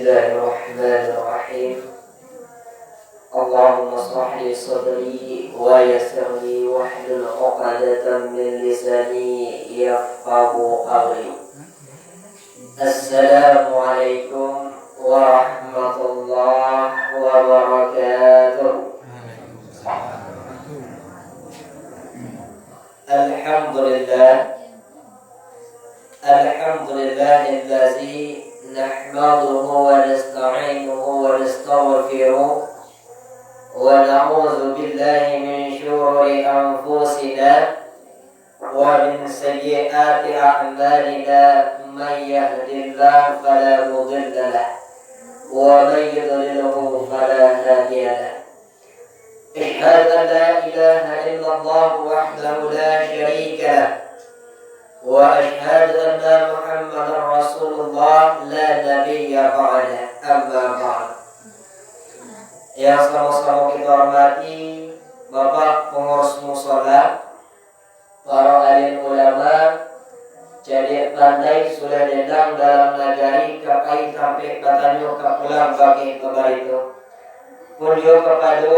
Bismillahirrahmanirrahim. Allahumma shrah li sadri wa yassir li wahlul 'uqdatam min lisani yafqahu qawli. Assalamualaikum warahmatullahi wabarakatuh. Alhamdulillahillazi nahmaduhu wa nasta'inuhu wa nastaghfiruh wa na'udzu billahi min shururi anfusina wa min sayyiati a'malina. Man yahdihillahu fala mudilla lahu wa man yudlilhu fala hadiya lahu. Asyhadu an la ilaha illallah wahdahu la syarika lahu wa asyhadu anna Muhammadar Rasulullah la nabiyya ba'da. Amma ba'd. Yang sama-sama kita hormati Bapak pengurus mushola, para alim ulama, jadi pandai sudah datang dalam nagari kapai sampai katanya kapulang bagi kabar itu. Punjo kepada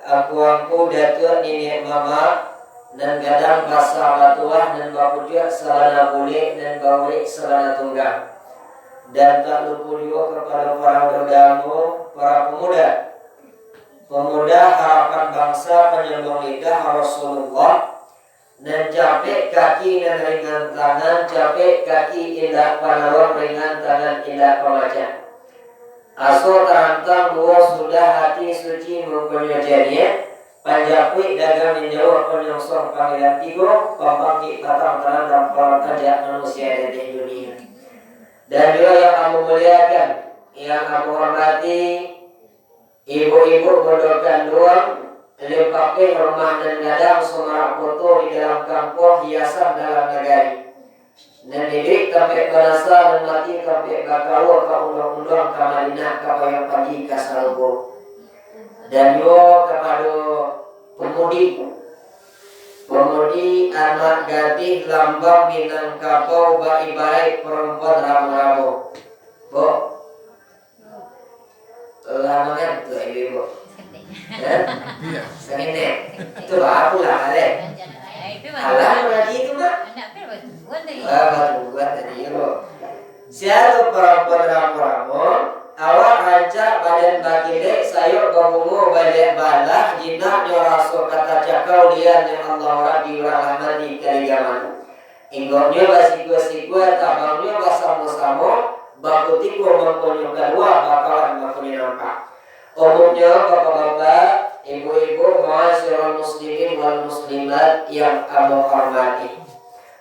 aku datuk nenek mama dan gadang basa batuah dan bapuja sarana boleh dan bawik sarana tunggang. Dan tak lupa juga kepada para berdamu, para pemuda harapan bangsa penyambung lidah Rasulullah, dan capek kaki dan ringan tangan, capek kaki indah panawang, ringan tangan indah pemacan. Aso terantang dua sudah hati suci mempunyai jadinya. Panjapui dagang menjauh penyongsong panggilan tigo, pembangkit batang tangan dan para kerja manusia di dunia. Dan juga yang kamu muliakan, yang kamu hormati, ibu-ibu bodohkan doang, lempake rumah dan gadang semarak foto di dalam kampung, hiasan dalam negari. Dan didik sampai berasa dan mati sampai bakawa ke undang-undang ke Madinah ke yang pagi ke Salgo. Dan yo kepada pemudi anak gadis lambang Minangkabau ibarat perempuan ramu-ramu. Bu, lamangan tuh ibu. Segini, itu aku lah ale. Alah lagi itu mak. Buat tadi ibu. Siapa perempuan ramu-ramu? Awak rancak badan bakile sayur gabungu balik balah jinak nyoraso kata cakau lian yang Allah Rabbi rahmati kaligaman. Inggonya basiku tabangnya basamu-samu bakutiku mempunyai kedua bakalan mempunyai nampak. Umumnya bapak-bapak, ibu-ibu, ma'asyiral muslimin wal muslimat yang kamu hormati.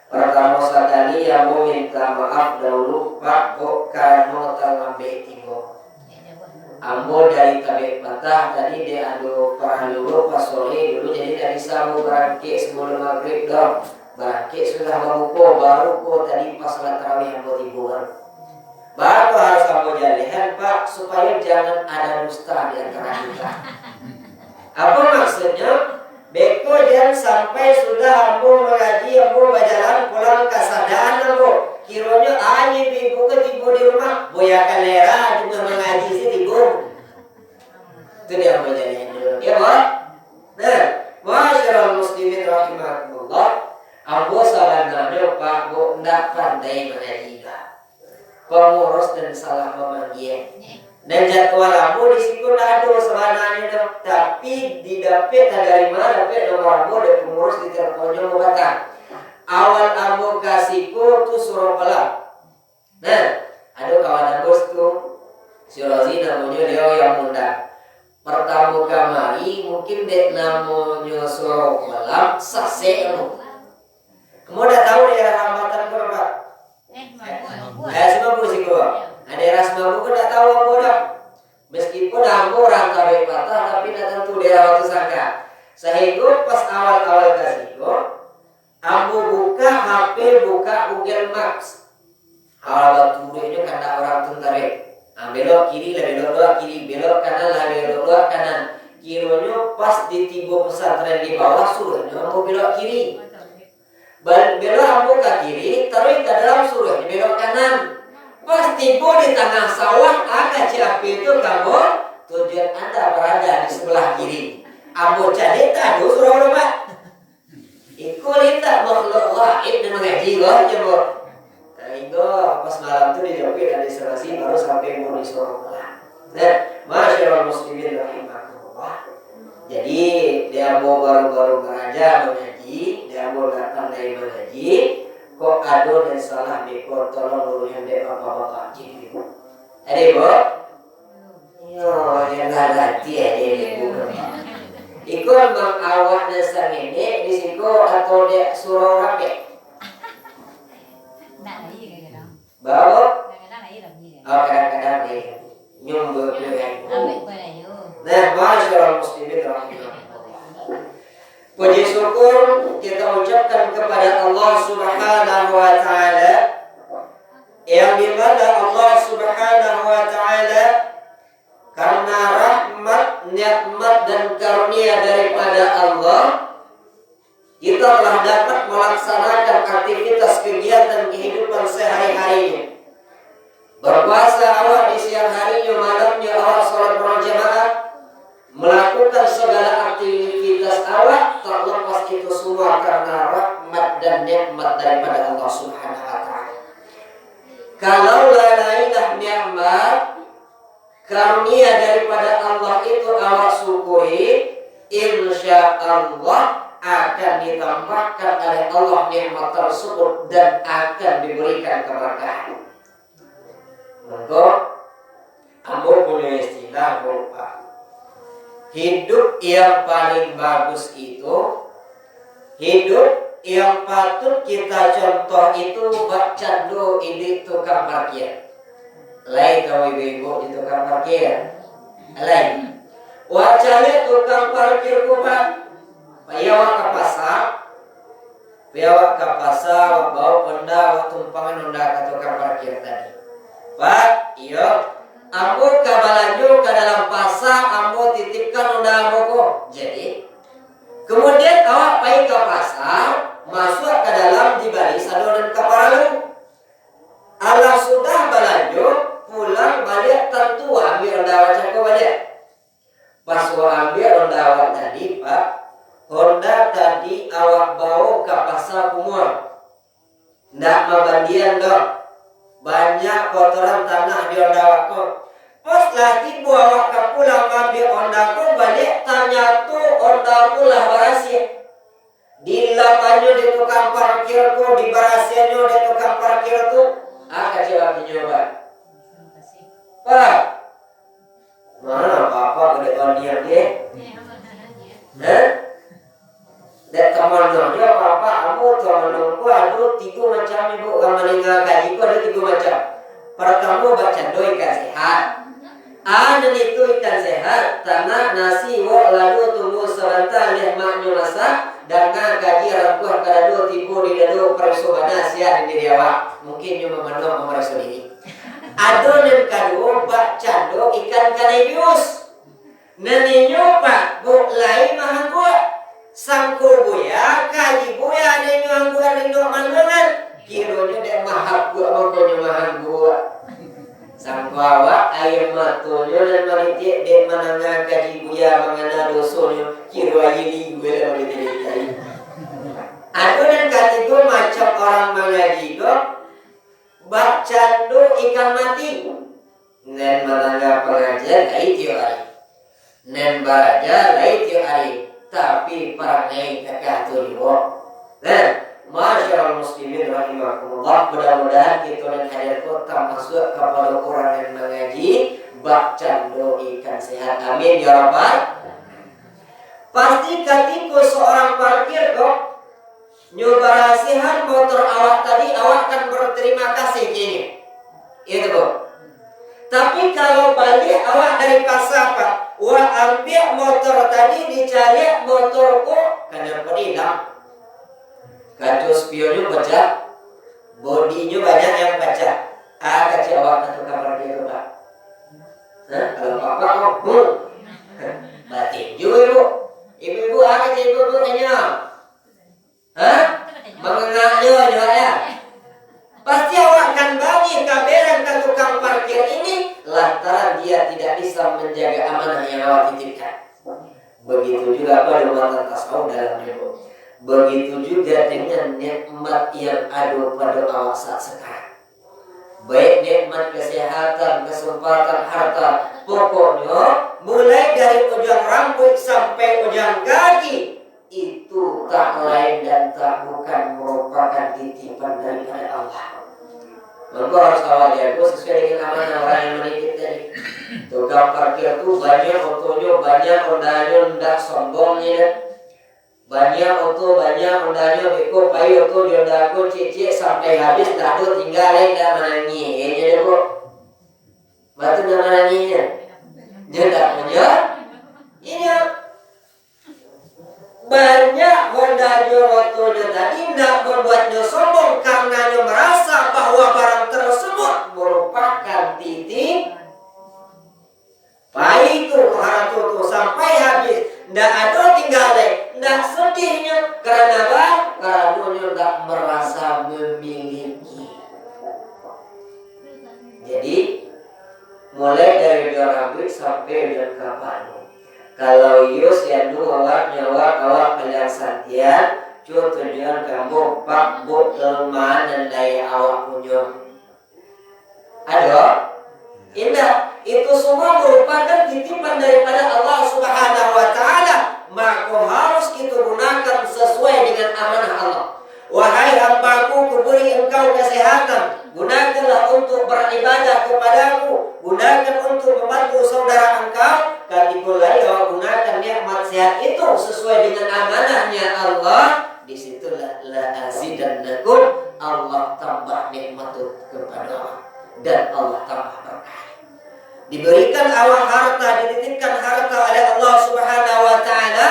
Pertama sekali yang mau minta maaf dahulu Pak Bu karena terlambat ibu. Ambo dari tabek batah tadi dia adu parah dulu pas sore dulu, jadi dari samu berangkit sebelum maghrib dong. Berangkit sudah memukul baru ko tadi pas salat tarawih ambo tiburan. Baru harus kamu jalihan Pak supaya jangan ada dusta di antara kita. Apa maksudnya? Beko dan sampai sudah ambo mengaji, ambo berjalan pulang kesadaan ambo. Kiranya aja ibu ketibu di rumah, boya kalera juga mengaji sih tibu. Itu dia ambo jadinya dulu. Ya Pak? Nah, ma'asyiral muslimin rahimakumullah. Ambo sabananya Pak Bu ndak pandai mengaji Pak. Pengurus dan salah memanggil. Dan jadwal ambo di situ nado sebenarnya dong, tapi didapet dari mana dapet nomor ambo dari pengurus di teleponnya mau kata awal ambo kasihku tuh suruh pelak. Nah, ada kawan ambo tuh si Rozi namanya dia yang muda. Pertama kali mungkin dek namanya suruh pelak sase anu. Kamu udah tahu daerah hambatan berapa? Semua sih gua. Ada rasmamu udah tahu ambo dah. Meskipun ambo orang kabeh patah tapi tidak tentu dia waktu sangka. Sehingga pas awal-awal kasihku, ambo buka HP, buka Google Maps. Awal waktu itu kata orang tentara. Belok kiri lah belok kiri, belok kanan lah belok kanan. Kiranya pas di tiba pesantren di bawah suruhnya ambo belok kiri. Belok ambo ke kiri, terus ke dalam suruh belok kanan. Pas tiba di tengah sawah ada api itu kamu tujuan Anda berada di sebelah kiri. Ambo jadi tadu surau rumah. Iku linda makhluk gaib dan mengaji kok coba. Nah itu pas malam itu dijawabin dari serasi baru sampai mau di surau rumah. Nah, masyaallah muslimin rahimakumullah. Jadi dia mau baru-baru beraja mengaji, dia mau datang dari mengaji, kok aduh dan salah beko tolong luruhin dia bapak-bapak jadi ibu. Ada ibu? Yo, yang ngerti ya ibu. Iku memang awak dasar ini di situ atau dia surau rapi. Nak lagi kadang-kadang. Bawa? Kadang-kadang lagi lagi. Oh kadang-kadang nih nyumbur juga. Ambil pada yo. Nah, masyaallah muslimin rahimahullah. Puji syukur kita ucapkan kepada Allah Subhanahu wa taala yang dimana Allah Subhanahu wa taala karena rahmat, nikmat dan karunia daripada Allah kita telah dapat melaksanakan aktivitas kegiatan kehidupan sehari-harinya. Berpuasa awal di siang harinya, malamnya awal sholat berjamaah, melakukan segala aktivitas awal terlepas itu semua karena rahmat dan nikmat daripada Allah Subhanahu wa taala. Kalau lalailah nikmat karunia daripada Allah itu awak syukuri, insya Allah akan ditambahkan oleh Allah nikmat tersebut dan akan diberikan keberkahan. Maka kamu punya istilah berupa hidup yang paling bagus itu hidup yang patut kita contoh itu baca do ini tukang parkir. Lain tahu ibu-ibu di tukang parkir. Lain. Wacale tukang parkir kupat. Payawa ke pasar. Payawa ke pasar bawa Honda, bawa tumpangan Honda ke tukang parkir tadi. Pak, iya. Ambo kabalaju ke dalam pasar, ambo titipkan Honda ambo kok. Jadi, kemudian awak pergi ke pasar, masuk ke dalam dibalik sado dan kaparalu. Allah sudah balaju, pulang balik tentu ambil Honda awak cakap balik. Pas ambil Honda awak tadi, Pak, Honda tadi awak bawa ke pasar kumur. Ndak mabandian dong. Banyak kotoran tanah di Honda awak kok. Pas lagi bawa ke pulang ambil Honda kok balik tanya tuh Honda ku lah berhasil. Di lapannya di tukang parkir ku, di barasiannya di tukang parkir tu. Coba nyoba. Pak, mana papa gede bandian dia? Dek teman dia papa, kamu teman ku aduh tiga macam ibu kamu meninggal kaji ku ada tiga macam. Pertama baca doa ikan sehat. Ada itu ikan sehat, tanah nasi wo lalu tunggu sebentar lihat maknya masak. Dengan gaji rampuh kada do tipu di dado persobana sia di dewa mungkin cuma menok memeriksa ini ado dan kado bak cando ikan kanibius neninyo pak bu lai mahang gua sangko buya kaji buya nenyo angguan nenyo mandangan kironya dek mahal gua mangkonya mahang gua sangko awak air matonya dan manitik dek mananga kaji buya mangana dosonya kiro ayili gue lah manitik. Aku dan katiku macam orang mengaji kok bacandu ikan mati. Nen mananga pengajian lai tiap hari. Nen baraja lai tiap hari. Tapi perangai kakak tu liwo. Nah, masyaallah muslimin rahimakumullah. Mudah-mudahan kita dan hadirku termasuk kepada orang yang mengaji bacandu ikan sehat. Amin ya rabbal. Pasti katiku seorang parkir kok nyoba rasihan motor awak tadi awak akan berterima kasih gini. Itu kok. Tapi kalau balik awak dari pasar Pak, wah ambil motor tadi dicari motorku kenapa hilang? Kacu spionnya pecah, bodinya banyak yang pecah. Kacau awak ke tukang parkir Pak. Nah, kalau Bapak kok batin juga ibu. Ibu-ibu apa sih ibu-ibu tanya? Hah? Mengengaknya juga ya. Pasti awak akan bagi kaberan kan juga perbuatan tasawuf dalamnya. Begitu juga dengan nikmat yang ada pada awak saat sekarang. Baik nikmat kesehatan, kesempatan, harta, pokoknya mulai dari ujung rambut sampai ujung kaki itu tak lain dan tak bukan merupakan titipan daripada Allah. Maka harus awal ya, sesuai dengan amanah orang yang menitip tadi. Tukang parkir tuh banyak otonya, banyak ondanya, ndak sombongnya. Banyak oto, banyak ondanya, beko, payu oto, jondaku, cicik sampai habis, dah tu tinggalin dah menangi. Jadi kok, batu dah menanginya. Dia tak punya, ini banyak ondanya, otonya tadi ndak membuatnya sombong karena dia merasa bahwa barang tersebut merupakan titik. Baik itu harta tu sampai habis, ndak ada tinggalin. Ndak sedihnya karena apa? Karena dia tak merasa memiliki. Jadi mulai dari dia rambut sampai dia kapal. Kalau yus yang awak kalian santian, contohnya kamu pak buk kelemahan dan daya awak punya. Ada? Indah, itu semua merupakan titipan daripada Allah Subhanahu wa Ta'ala. Maka harus kita gunakan sesuai dengan amanah Allah. Wahai hambaku, kuberi engkau kesehatan, gunakanlah untuk beribadah kepadaku, gunakan untuk membantu saudara engkau. Katikulah ya, gunakan nikmat sehat itu sesuai dengan amanahnya Allah. Disitulah la azidannakum, Allah tambah nikmat itu kepada Allah dan Allah tambah berkah. Diberikan awak harta, dititipkan harta oleh Allah Subhanahu wa Ta'ala.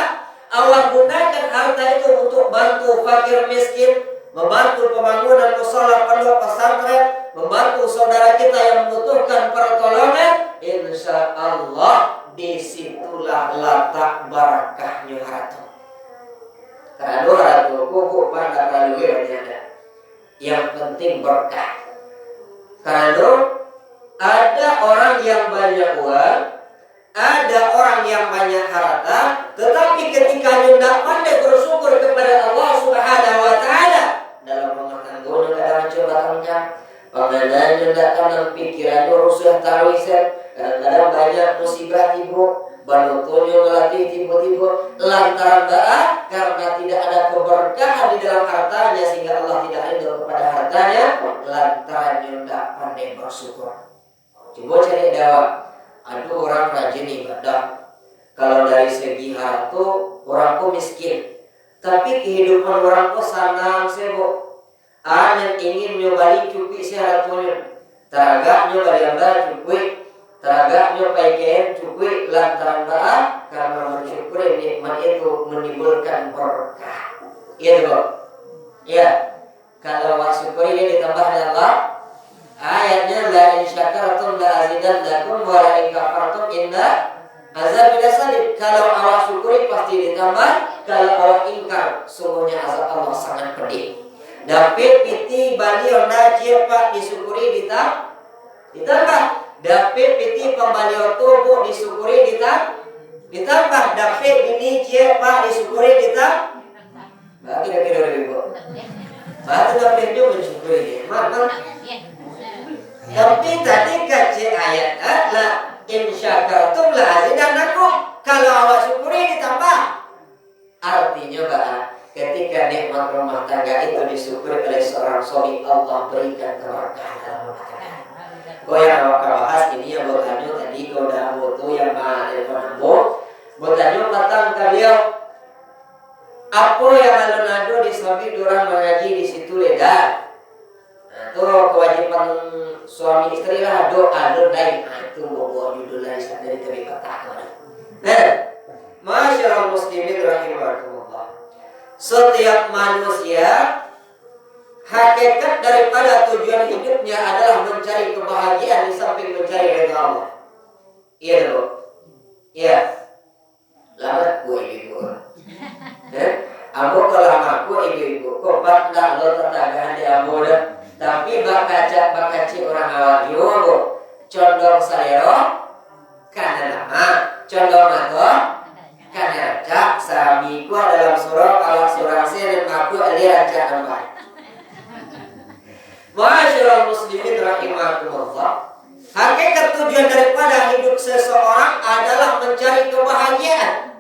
Awak gunakan harta itu untuk bantu fakir miskin, membantu pembangunan musala pondok pesantren, membantu saudara kita yang membutuhkan pertolongan. Insya Allah disitulah letak barakahnya harta. Karena harta kuku pada lalu ada. Yang penting berkah. Karena ada orang yang banyak uang, ada orang yang banyak harta, tetapi ketika hendak pandai bersyukur kepada Allah Subhanahu wa Ta'ala dalam rumah tangganya kadang coba tangkap, pengadaan datang dalam pikiran rusuh tawisan, kadang-kadang banyak musibah tiba, banutonya melatih tiba-tiba lantaran doa karena tidak ada keberkahan di dalam hartanya sehingga Allah tidak ridho kepada hartanya lantaran hendak pandai bersyukur. Coba cari dakwah. Ada orang rajin ibadah. Kalau dari segi harta, orangku miskin. Tapi kehidupan orangku senang sibuk. Yang ingin nyobali cukup si hartanya. Teragak nyobali anda cukup. Teragak nyobai kain cukup lantaran doa karena bersyukur nikmat itu menimbulkan berkah. Iya dong. Iya. Kalau bersyukur ini ditambah oleh Allah. Ayatnya la in syakartum la azidannakum wa la in kafartum inna azabi lasadid. Kalau awak syukuri pasti ditambah, kalau awak ingkar sungguhnya azab Allah sangat pedih. Dapat piti bali onda cepat disyukuri ditambah. Dapat piti pembali tubuh disyukuri ditambah. Dapat ini cepat disyukuri ditambah. Bagi kira-kira ibu. Batu dapat juga mensyukuri dia. Tapi tadi kaji ayat la in syakartum la azidannakum. Kalau awak syukuri ditambah. Artinya bahwa ketika nikmat rumah tangga itu disyukuri oleh seorang suami, Allah berikan keberkahan dalam rumah tangga. Kau yang awak bahas ini yang bertanya tadi kau dah butuh yang mana telepon ambo. Bertanya tentang kalian apa yang alun-alun di suami orang mengaji di situ leda. Itu kewajiban suami istri lah doa lain. Itu bawa judul lain dari kata. Nah, masyaallah muslimin rahimakumullah. Setiap manusia hakikat daripada tujuan hidupnya adalah mencari kebahagiaan di samping mencari ridha Allah. Iya dong. Iya. Lamat gue ibu. Ambo kalau aku ibu-ibu kok patah lo tetanggaan di ambo dah. Tapi bakaci orang awak yo condong salero karena nama condong atau karena raja sabi ku dalam surah surah Sirrin aku aliran jangan. Ma'asyiral muslimin rahimakumullah. Hakikat tujuan daripada hidup seseorang adalah mencari kebahagiaan.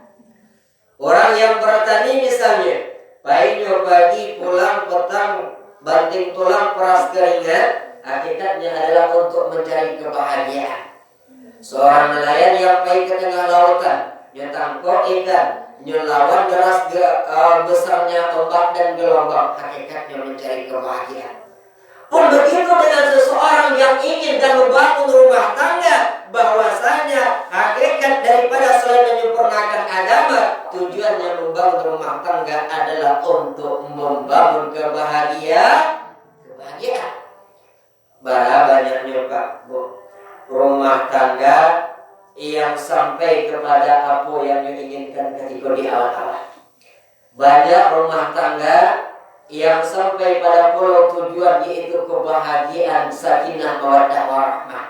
Orang yang bertani misalnya, pagi pulang petang banting tulang peras keringat, hakikatnya adalah untuk mencari kebahagiaan. Seorang nelayan yang pergi ke tengah lautan, nyetangkok ikan, nyelawan deras besarnya ombak dan gelombang, hakikatnya mencari kebahagiaan. Pun begitu dengan seseorang yang ingin dan membangun rumah tangga, bahwasanya hakikat daripada selain menyempurnakan agama, tujuannya membangun rumah tangga adalah untuk membangun kebahagiaan. Banyaknya Pak Bu, rumah tangga yang sampai kepada apa yang diinginkan ketika di awal-awal. Banyak rumah tangga yang sampai pada pulau tujuan, yaitu kebahagiaan, sakinah, mawaddah warahmah.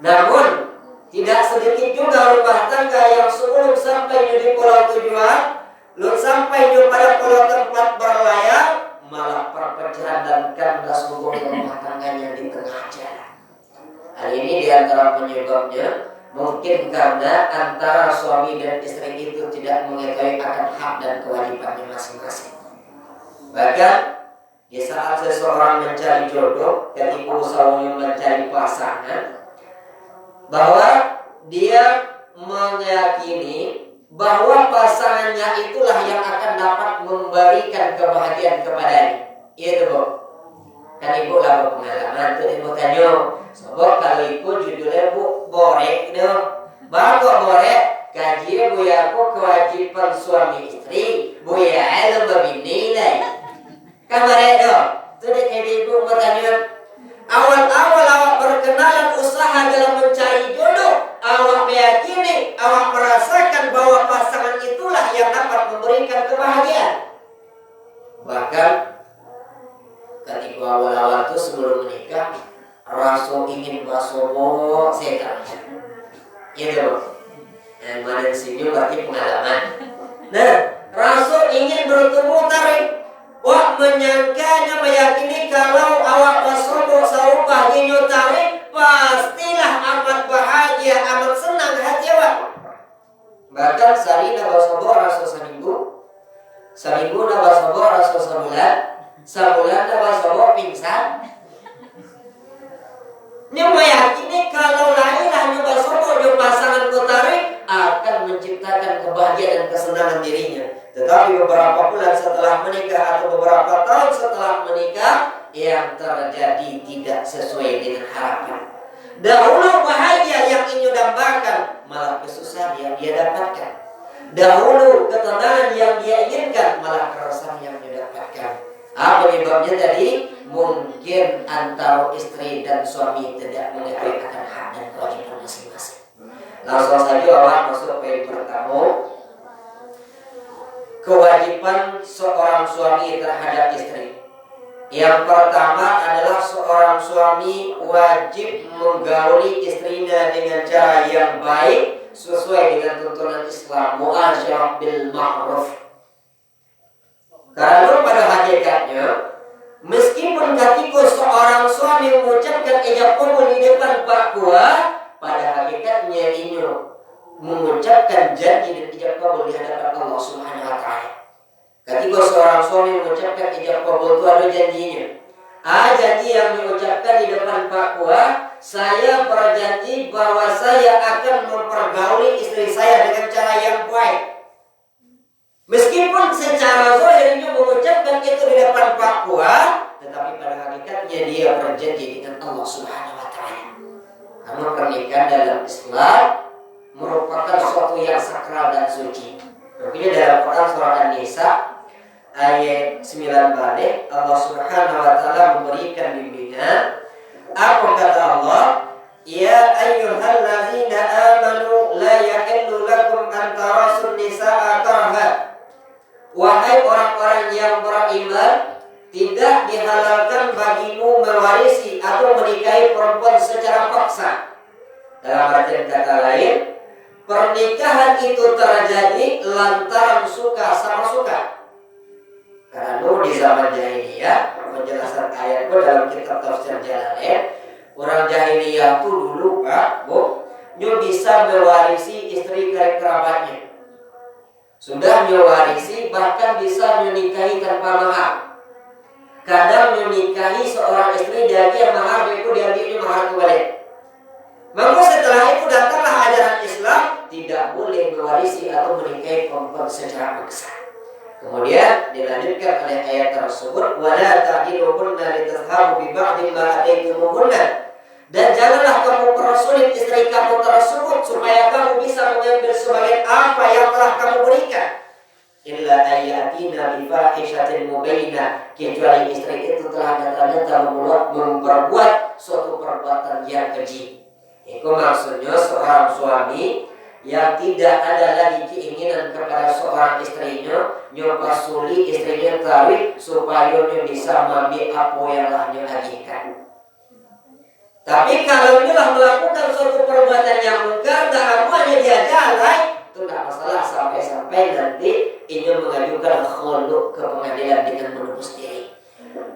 Namun tidak sedikit juga rumah tangga yang sebelum sampai di pulau tujuan, belum sampai pada pulau tempat berlayar, malah perpecahan dan kandas hubungan rumah tangganya di tengah jalan. Hal ini diantara penyebabnya mungkin karena antara suami dan istri itu tidak mengetahui akan hak dan kewajibannya masing-masing. Bahkan di saat seseorang mencari jodoh, ketika usahanya mencari pasangan, bahwa dia meyakini bahwa pasangannya itulah yang akan dapat memberikan kebahagiaan kepadanya. Itu Bu. Kan ibu lah berpengalaman tuh, ibu tanya, sebab kalau ibu judulnya Bu borek dong. Bapak borek, kaji bu ya aku kewajiban suami istri, bu ya lebih nilai. Kamar itu, sudah jadi ibu bertanya, awal-awal awak berkenalan usaha dalam mencari jodoh, awak meyakini, awak merasakan bahwa pasangan itulah yang dapat memberikan kebahagiaan. Bahkan ketika awal-awal itu sebelum menikah, rasa ingin basobo setan. Gitu. Yang mana sini berarti pengalaman. Nah, rasa ingin bertemu tarik. Wah, menyangkanya meyakini kalau awak basobo saupah dinyo tarik, pastilah amat bahagia, amat senang hati awak. Bahkan salina basobo rasa seminggu na basobo rasa sebulan na basobo pingsan. Ini meyakini kalau lahirlah nyoba sobo di pasangan tarik akan menciptakan kebahagiaan dan kesenangan dirinya. Tetapi beberapa bulan setelah menikah atau beberapa tahun setelah menikah, yang terjadi tidak sesuai dengan harapan. Dahulu bahagia yang ingin dambakan, malah kesusahan yang dia dapatkan. Dahulu ketenangan yang dia inginkan, malah keresahan yang dia dapatkan. Apa penyebabnya tadi? Mungkin antara istri dan suami tidak mengetahui akan hak dan kewajiban masing-masing. Langsung saja awak masuk poin pertama. Kewajiban seorang suami terhadap istri. Yang pertama adalah seorang suami wajib menggauli istrinya dengan cara yang baik sesuai dengan tuntunan Islam, mu'asyarah bil ma'ruf. Karena pada hakikatnya, meskipun ketika seorang suami mengucapkan ijab qabul di depan Pak Kua, pada hakikatnya ini mengucapkan janji dan ijab qabul di hadapan Allah Subhanahu wa taala. Ketika seorang suami mengucapkan ijab qabul itu ada janjinya. Janji yang diucapkan di depan Pak Kua, saya berjanji bahwa saya akan mempergauli istri saya dengan cara yang baik. Meskipun secara zahirnya mengucapkan itu di depan Pak Kua, tetapi pada hakikatnya dia berjanji dengan Allah Subhanahu wa taala. Karena pernikahan dalam Islam merupakan sesuatu yang sakral dan suci. Makanya dalam Quran surah An-Nisa ayat 9 balik, Allah Subhanahu wa taala memberikan bimbingan. Apa kata Allah? Ya ayyuhallazina amanu la yahillu lakum an tarasun nisaa karha. Wahai orang-orang yang beriman, tidak dihalalkan bagimu mewarisi atau menikahi perempuan secara paksa. Dalam artian kata lain, pernikahan itu terjadi lantaran suka sama suka. Karena dulu di zaman jahiliyah, penjelasan ayatku dalam kitab tafsir Jalalain, orang jahiliyah itu dulu Pak, Bu, nyo bisa mewarisi istri kerabatnya. Sudah mewarisi, bahkan bisa menikahi tanpa mahar. Kadang menikahi seorang istri dari mahar itu diambilnya mahar kembali. Maka setelah itu datanglah ajaran Islam tidak boleh mewarisi atau menikahi perempuan secara paksa. Kemudian dilanjutkan oleh ayat tersebut, wala ta'diluhunna litadhhabu bi ba'di ma ataytumuhunna. Dan janganlah kamu persulit istri kamu tersebut supaya kamu bisa mengambil sebagian apa yang telah kamu berikan. Illa ayyatina bi fahishatin mubayyinah, kecuali istri itu telah nyata-nyata memperbuat suatu perbuatan yang keji. Itu maksudnya seorang suami yang tidak ada lagi keinginan kepada seorang istrinya, nyopasuli istrinya tarik supaya dia bisa mengambil apa yang telah dia ajikan. Tapi kalau dia melakukan suatu perbuatan yang mungkar dan amalnya dia jalan, itu tidak masalah sampai nanti ini mengajukan khulu ke pengadilan dengan menebus diri.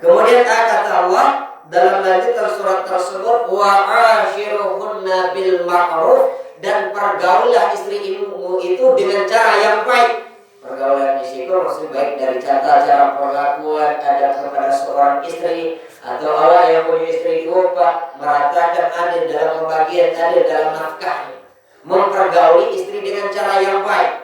Kemudian kata Allah dalam lanjutan surat tersebut, wa ashiruhunna bil ma'ruf, dan pergaulah istri ibumu itu dengan cara yang baik. Pergaulan di situ maksud baik dari cara perlakuan ada kepada seorang istri atau orang yang punya istri dua, meratakan adil dalam pembagian, adil dalam nafkahnya. Mempergauli istri dengan cara yang baik.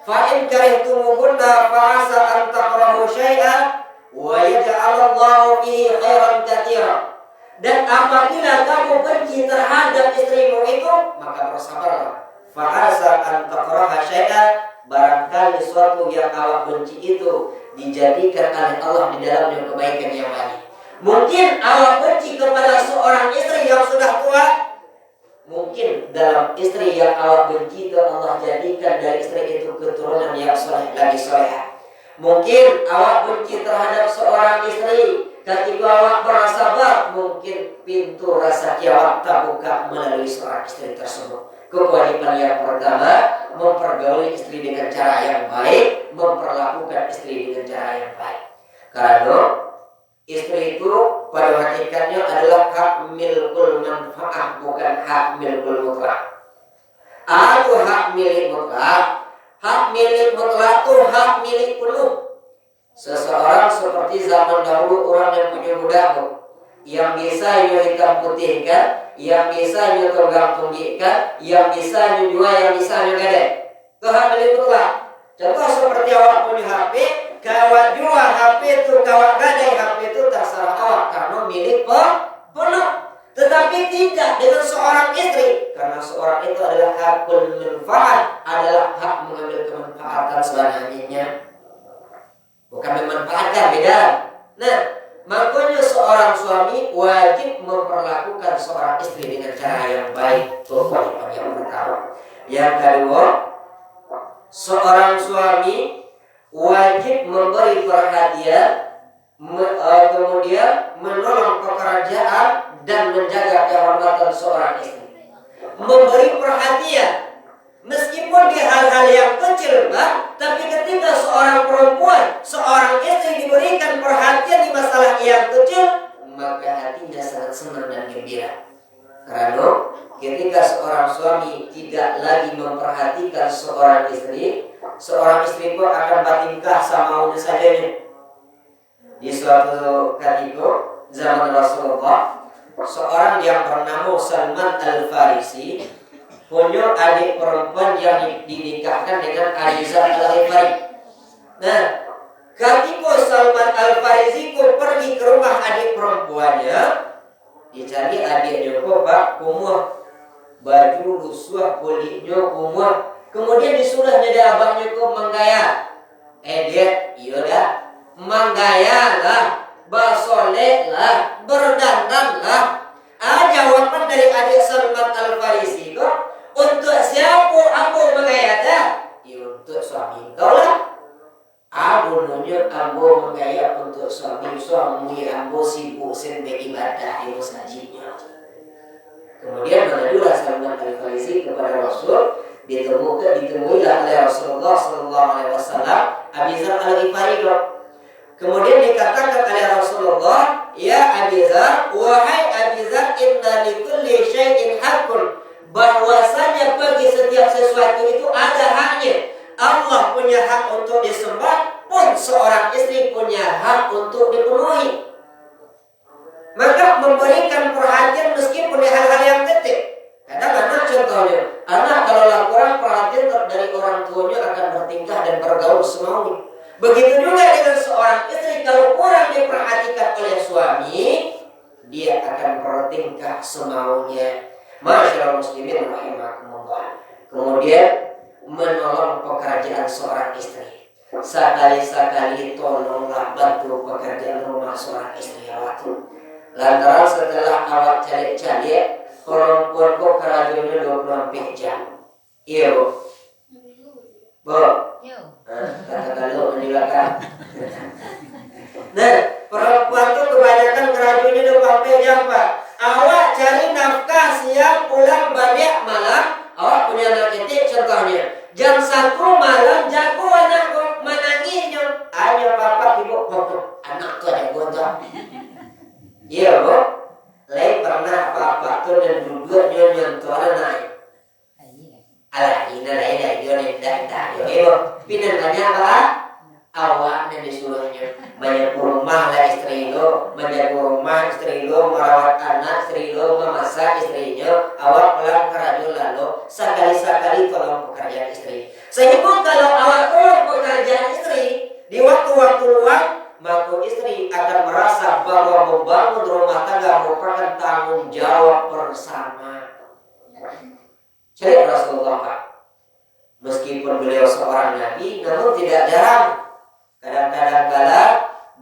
Fa in karihtumuhunna fa asa an takrahu syai'an wa yaj'alallahu fihi khairan katsiran. Dan apabila kamu benci terhadap istrimu itu, maka bersabarlah. Fa asa an takraha syai'an, barangkali suatu yang awak benci itu dijadikan oleh Allah di dalamnya kebaikan yang banyak. Mungkin awak benci kepada seorang istri yang sudah tua, mungkin dalam istri yang awak benci itu Allah jadikan dari istri itu keturunan yang soleh lagi soleh. Mungkin awak benci terhadap seorang istri, ketika awak bersabar, mungkin pintu rezeki awak terbuka melalui seorang istri tersebut. Kewajiban yang pertama, mempergauli istri dengan cara yang baik, memperlakukan istri dengan cara yang baik. Karena istri itu pada hakikatnya adalah hak milkul manfaat, bukan hak milkul mutlak. Atau hak milik mutlak. Hak milik mutlak itu hak milik penuh. Seseorang seperti zaman dahulu orang yang punya budak, yang bisa hitam putihkan, yang bisa tunggang tunggikkan, yang bisa jual, yang bisa gede. Itu hak milik mutlak. Contoh seperti awak punya HP, kawat jual HP itu, kawat gadai HP itu terserah awak karena milik penuh. Tetapi tidak dengan seorang istri, karena seorang itu adalah hakul manfaat, adalah hak mengambil kemanfaatan selanjutnya, bukan memanfaatkan, beda. Nah, makanya seorang suami wajib memperlakukan seorang istri dengan cara yang baik. Itu yang pertama. Yang kedua, seorang suami wajib memberi perhatian, kemudian menolong pekerjaan dan menjaga kehormatan seorang istri. Memberi perhatian meskipun di hal-hal yang kecil, Pak, tapi ketika seorang perempuan, seorang istri diberikan perhatian di masalah yang kecil, maka hatinya sangat senang dan gembira. Karena ketika seorang suami tidak lagi memperhatikan seorang istri pun akan batingkah sama maunya sajanya. Di suatu ketika zaman Rasulullah, seorang yang bernama Salman Al-Farisi punya adik perempuan yang dinikahkan dengan Alizah Al-Ghifari. Nah, ketika Salman Al-Farisi pergi ke rumah adik perempuannya, dicari adiknya kok Pak, kumuh, baju lusuh, kulitnya kumuh. Kemudian disuruh jadi abahnya kok menggaya. Dia, yaudah, menggaya lah, bersolek lah, berdandan lah. Jawaban dari adik Salman Al-Farisi kok, untuk siapa ambo menggaya dah? Ya untuk suami kau lah. Abununya ambo menggaya untuk suami ambo sibuk sendiri ibadah ilmu sajinya. Kemudian menajulah Salman Al-Farisi kepada Rasul, Ditemuilah oleh Rasulullah sallallahu alaihi wasallam Abi Dzar Al-Ghifari. Kemudian dikatakan oleh Rasulullah, "Ya Abi Dzar, wahai Abi Dzar, inna likulli syai'in haqqun." Bahwasanya bagi setiap sesuatu itu ada haknya. Allah punya hak untuk disembah, pun seorang istri punya hak untuk dipenuhi. Maka memberikan perhatian meskipun di hal-hal yang kecil. Kadang anak contohnya, anak kalau kurang perhatian dari orang tuanya akan bertingkah dan bergaul semaunya. Begitu juga dengan seorang istri, kalau kurang diperhatikan oleh suami, dia akan bertingkah semaunya. Masyaallah muslimin rahimakumullah. Kemudian menolong pekerjaan seorang istri. Sekali-sekali tolonglah bantu pekerjaan rumah seorang istri awak. Lantaran setelah awak cari-cari, perempuan kok kerajanya 24 jam. Iya, Bu. Bu. Katakan lu menjelaskan. Nah, perempuan tuh kebanyakan kerajanya 24 jam, Pak. Awak cari nafkah siang, pulang balik malam. Awak punya anak kecil contohnya. Jam 1 malam jago anakku menangisnya. Ayo bapak ibu, anak tuh ada gondong. Iya, Bu. Lain pernah bapak tuh dan duduk nyentuh anak. Alah, ini lain dia dah. Ibu, pindah banyak apa? Awak dan disuruhnya banyak rumah lah istri lo, menjaga rumah istri lo, merawat anak istri lo, memasak istrinya. Awak pulang kerja lalu sekali-sekali tolong pekerjaan istri. Sehingga kalau awak tolong pekerjaan istri di waktu-waktu luang, maka istri akan merasa bahwa membangun rumah tangga merupakan tanggung jawab bersama. Jadi Rasulullah, Pak, meskipun beliau seorang nabi, namun tidak jarang. Kadang-kadang kala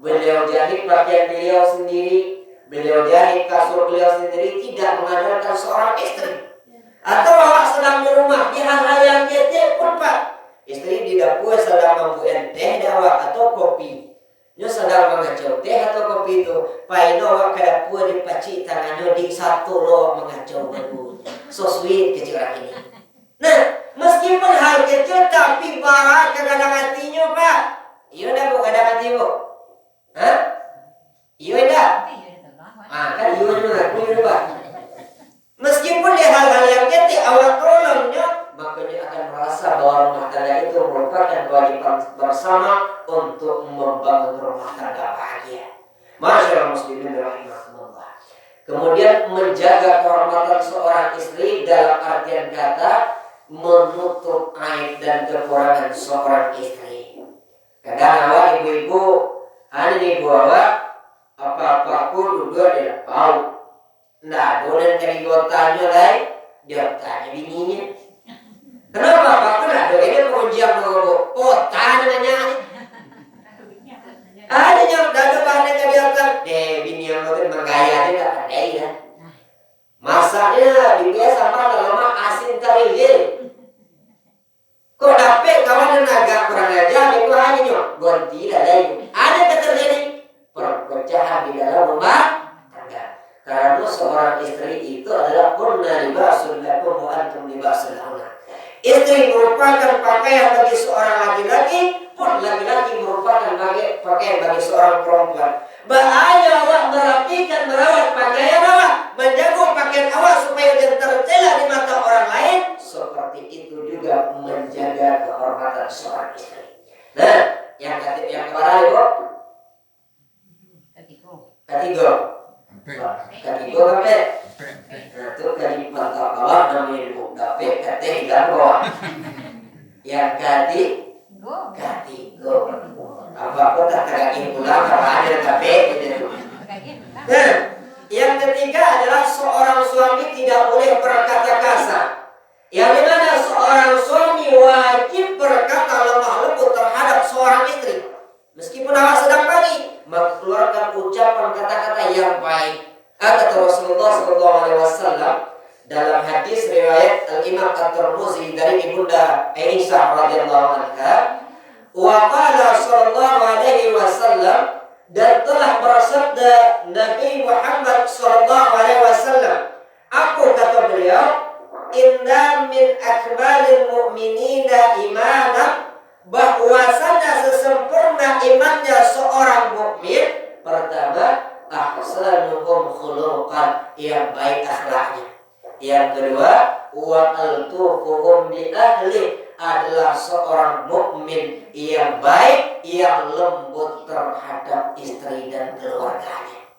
beliau jahit pakaian beliau sendiri, beliau jahit kasur beliau sendiri, tidak mengandalkan seorang istri. Atau awak sedang di rumah di hal-hal yang kecil pun, Pak, istri di dapur sedang membuat teh dawak atau kopi. Dia sedang mengacau teh atau kopi itu, Pak awak ke dapur dipacik tangannya di satu lo mengacau dulu. So sweet kecil orang ini. Nah, meskipun hal kecil tapi barak ke kadang hatinya, Pak. Iya dah, Bu, kadang hati, Bu. Hah? Iya dah. Kan iya juga, iya juga. Meskipun di hal-hal yang kecil awak tolongnya, maka dia akan merasa bahwa rumah tangga itu merupakan kewajiban bersama untuk membangun rumah tangga bahagia. Masyaallah muslimin rahimakumullah. Kemudian menjaga kehormatan seorang istri dalam artian kata menutup aib dan kekurangan seorang istri. Kadang awak ibu-ibu, ibu awak apa-apa aku duduk dia tahu. Nah, boleh cari gotanya lain, dia tanya bininya. Kenapa Pak? Kenapa? Ini pengujian dulu. Oh, namanya. Ada yang ada bahan yang kelihatan. Bini yang mungkin menggaya dia ada ya. Masaknya dibiasa sama lama asin terigil. Kok dapet kawan yang agak kurang ajar itu hanya ganti lah lagi. Ada terjadi perpecahan di dalam rumah tangga. Karena seorang istri itu adalah kunna libasul lakum wa antum libasul lahunna. Istri merupakan pakaian bagi seorang laki-laki, pun laki-laki merupakan pakaian bagi seorang perempuan. Bahaya awak merapikan, merawat pakaian awak, menjaga pakaian awak supaya jangan tercela di mata orang lain. Seperti itu juga menjaga kehormatan seorang istri. Nah, yang kemana Ibu? Ketiga. Ketiga apa? Nah, itu kali mantap bawah namanya Ibu. Tapi ketiga tidak bawah. Yang ketiga. Apa tak kagak pulang apa ada tapi gitu. Nah, yang ketiga adalah seorang suami tidak boleh berkata kasar. Yang dimana seorang suami wajib berkata lemah lembut terhadap seorang istri. Meskipun awak sedang pergi, maka keluarkan ucapan kata-kata yang baik. Kata Rasulullah SAW dalam hadis riwayat Al-Imam At-Tirmidzi dari Ibunda Aisyah radhiyallahu anha, wa qala sallallahu alaihi wasallam, dan telah bersabda Nabi Muhammad sallallahu alaihi wasallam, aku kata beliau, inna min akmalil Yang kedua, wa altufuhum bi ahli, adalah seorang mukmin yang baik, yang lembut terhadap istri dan keluarganya.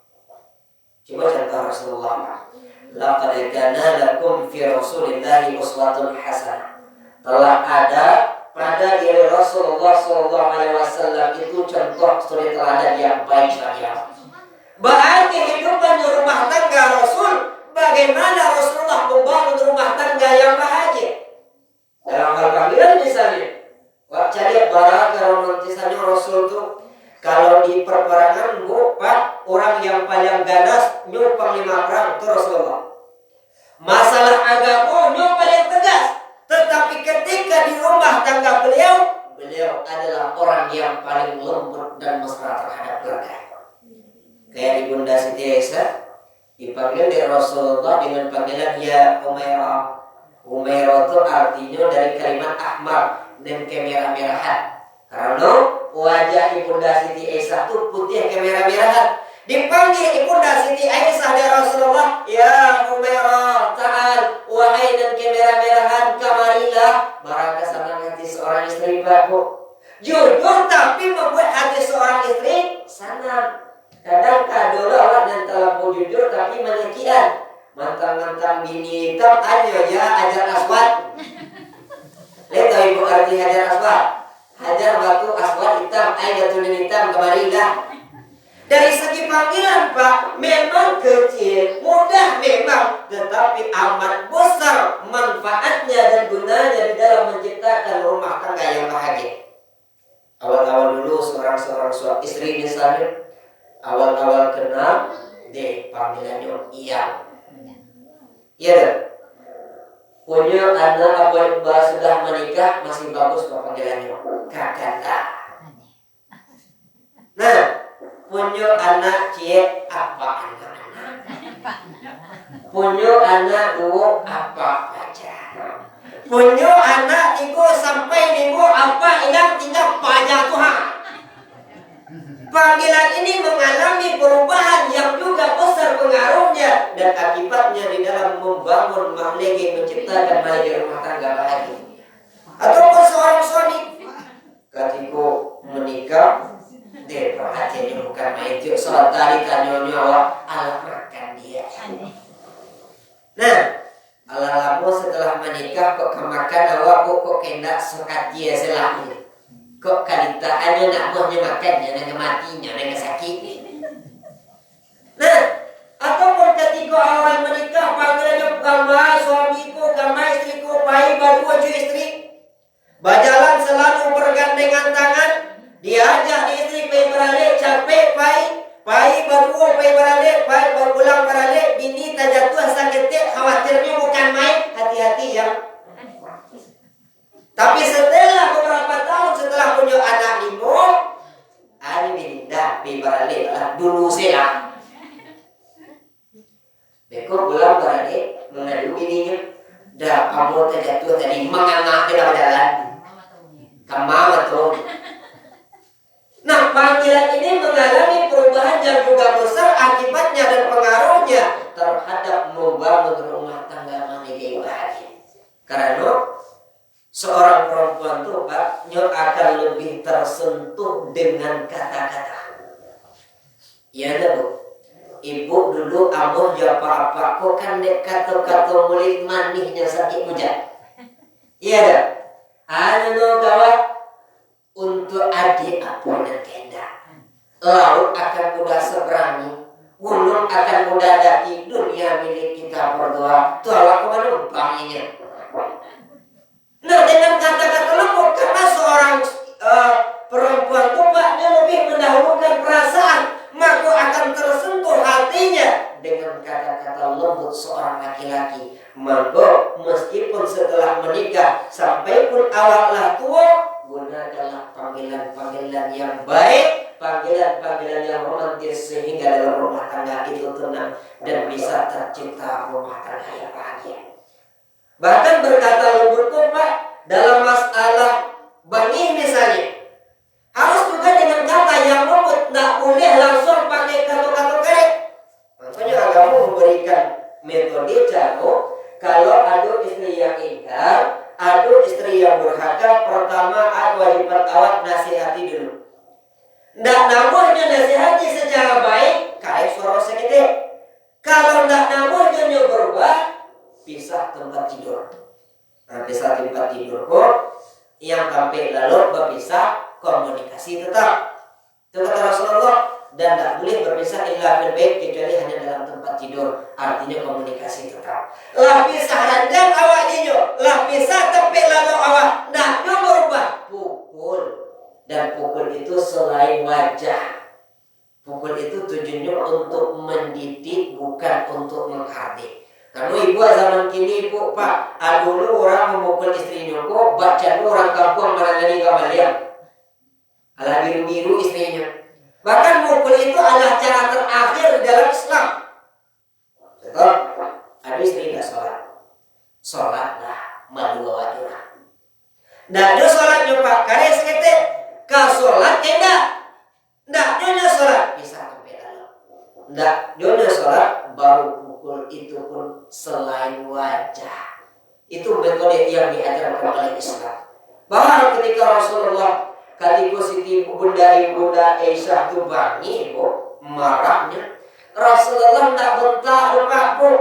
Coba contoh Rasulullah. Laqad kana lakum fi Rasulillahi uswatun hasanah. Telah ada pada diri Rasulullah SAW itu contoh suri teladan yang baik bagi kita. Berarti kehidupan rumah tangga Rasul, bagaimana Rasulullah membangun rumah tangga yang bahagia. Dalam hal panggilan misalnya, cari barakah romantisannya Rasul tuh. Kalau di perperangan, Pak, orang yang paling ganas nyumpang 5 perang itu Rasulullah. Masalah agama paling tegas. Tetapi ketika di rumah tangga beliau adalah orang yang paling lembut dan mesra terhadap keluarga. Kayak Ibunda Siti Aisyah dipanggil di Rasulullah dengan panggilan ya Umairah. Umairah itu artinya dari kalimat ahmar dan kemerah-merahan. Karena wajah Ibunda Siti Aisyah itu putih kemerah-merahan. Dipanggil Ibunda Siti Aisyah dari Rasulullah, ya Umairah, ta'al, wahai dan kemerah-merahan, kamarilah. Barangkali senang hati seorang istri baku. Jujur tapi membuat hati seorang istri senang. Kadang dulu orang yang terlalu jujur tapi menyakitkan. Mantang-mantang bini hitam aja ya hajar aswad. Lihat tahu ibu arti hajar aswad? Hajar batu aswad hitam, air tulen hitam, kemarilah. Dari segi panggilan Pak, memang kecil, mudah memang, tetapi amat besar manfaatnya dan gunanya di dalam menciptakan rumah tangga yang bahagia. Awal-awal dulu seorang suami istri misalnya, awal-awal kenal, panggilannya iya. Iya deh. Punya anak apa sudah menikah masih bagus panggilannya kakak. Nah, punya anak cie apa anak-anak. Punya anak dua apa pacar. Punya anak tiga sampai minggu apa yang tinggal pajak Tuhan. Panggilan ini mengalami perubahan yang juga besar pengaruhnya dan akibatnya di dalam membangun mahlegi menciptakan mahlegi rumah tangga bahagia. Ataupun seorang suami ketika menikah, perhatiannya bukan main tiup soal tadi tanya nyawa ala makan dia. Nah, ala lama setelah menikah kok kemakan awak kok kendak sekat dia selama. Kok kalitaannya nak mohnya makannya, nak matinya, nak sakit. Nah, ataupun ketika awal menikah panggilannya kamai suamiku, kamai istriku, pai baru wajah istri. Berjalan selalu bergandengan tangan, diajak istri pai beralik, capek pai baru pai beralik, pai berpulang beralik, bini tak jatuh sakit, khawatirnya bukan main, hati-hati ya. Tapi setelah beberapa tahun setelah punya anak 5, ani pindah beralik lah dulu sila. Beko pulang beralik mengadu bininya. Dah kamu terjatuh tadi menganak tidak berjalan. Kamu betul. Nah, panggilan ini mengalami perubahan yang juga besar akibatnya dan pengaruhnya terhadap membangun rumah tangga mahlegi bahagia. Karena seorang perempuan tuh Pak akan lebih tersentuh dengan kata-kata. Ya Bu, ibu dulu ambo jawab apa kok kan dek kata-kata mulut manisnya sakit hujan. Iya dah. Anu kawan untuk adik apa dan kenda. Laut akan mudah seberani, gunung akan mudah daki, dunia milik kita berdua. Tuh awak menumpangnya. Nah, dengan kata-kata lembut, karena seorang perempuan itu Pak, dia lebih mendahulukan perasaan, maka akan tersentuh hatinya dengan kata-kata lembut seorang laki-laki. Maka meskipun setelah menikah sampai pun awallah tua, gunakanlah panggilan-panggilan yang baik, panggilan-panggilan yang romantis sehingga dalam rumah tangga itu tenang dan bisa tercipta rumah tangga yang bahagia. Bahkan berkata lembut tuh Pak, dalam masalah bangih misalnya, harus juga dengan kata yang lembut, tidak boleh langsung pakai kata-kata kerek. Makanya agama memberikan metode cara tidur kok yang sampai lalu berpisah komunikasi tetap. Itu kata Rasulullah, dan tak boleh berpisah illa fil bait kecuali hanya dalam tempat tidur, artinya komunikasi tetap. Lah pisah ranjang awak dinyo, lah pisah tapi lalu awak nak nyo berubah pukul, dan pukul itu selain wajah. Pukul itu tujuannya untuk mendidik, bukan untuk menghardik. Karena ibu zaman kini ibu pak, dulu orang memukul istrinya kok, baca orang kampung menangani gamalian, ala biru-biru istrinya. Bahkan mukul itu adalah cara terakhir di dalam Islam. Betul? Ada istri tidak sholatlah malu wajah. Nah, dia sholatnya pak, karya sekete, kau sholat enggak? Nggak, dia sholat bisa sampai dalam. Nggak, dia sholat baru pukul itu pun selain wajah. Itu metode yang diajarkan oleh Islam. Bahkan ketika Rasulullah ketika Siti Bunda Aisyah itu bangi bu, marahnya Rasulullah nggak bentak buka bu,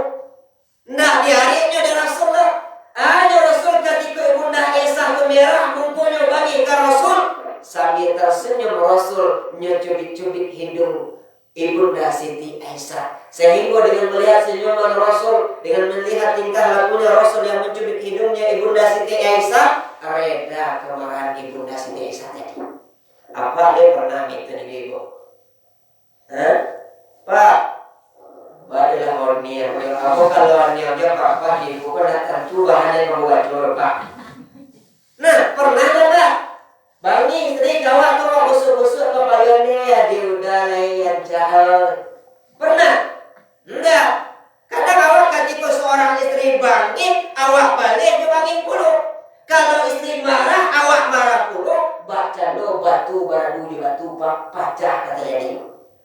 nggak diharinya dari Rasulullah. Ada Rasul ketika Bunda Aisyah itu merah mempunyai bangi ke Rasul. Sambil tersenyum Rasul nyubit-cubit hidung Ibunda Siti Aisyah, sehingga dengan melihat senyuman Rasul, dengan melihat tingkah lakunya Rasul yang mencubit hidungnya Ibunda Siti Aisyah, reda kemarahan Ibunda Siti Aisyah tadi. Apa dia pernah minta nih ibu? Pak, baiklah ornier. Aku kalau ornier dia pak ibu kan datang coba hanya membuat coba pak. Nah pernah enggak? Bangi istri gawat tuh mau busuk-busuk kepalanya ya diudah yang jahat. Pernah? Enggak. Kadang awak ketika seorang istri bangi, awak balik dia bangi puluh. Kalau istri marah, awak marah puluh. Baca do batu baradu di batu pacah kata jadi.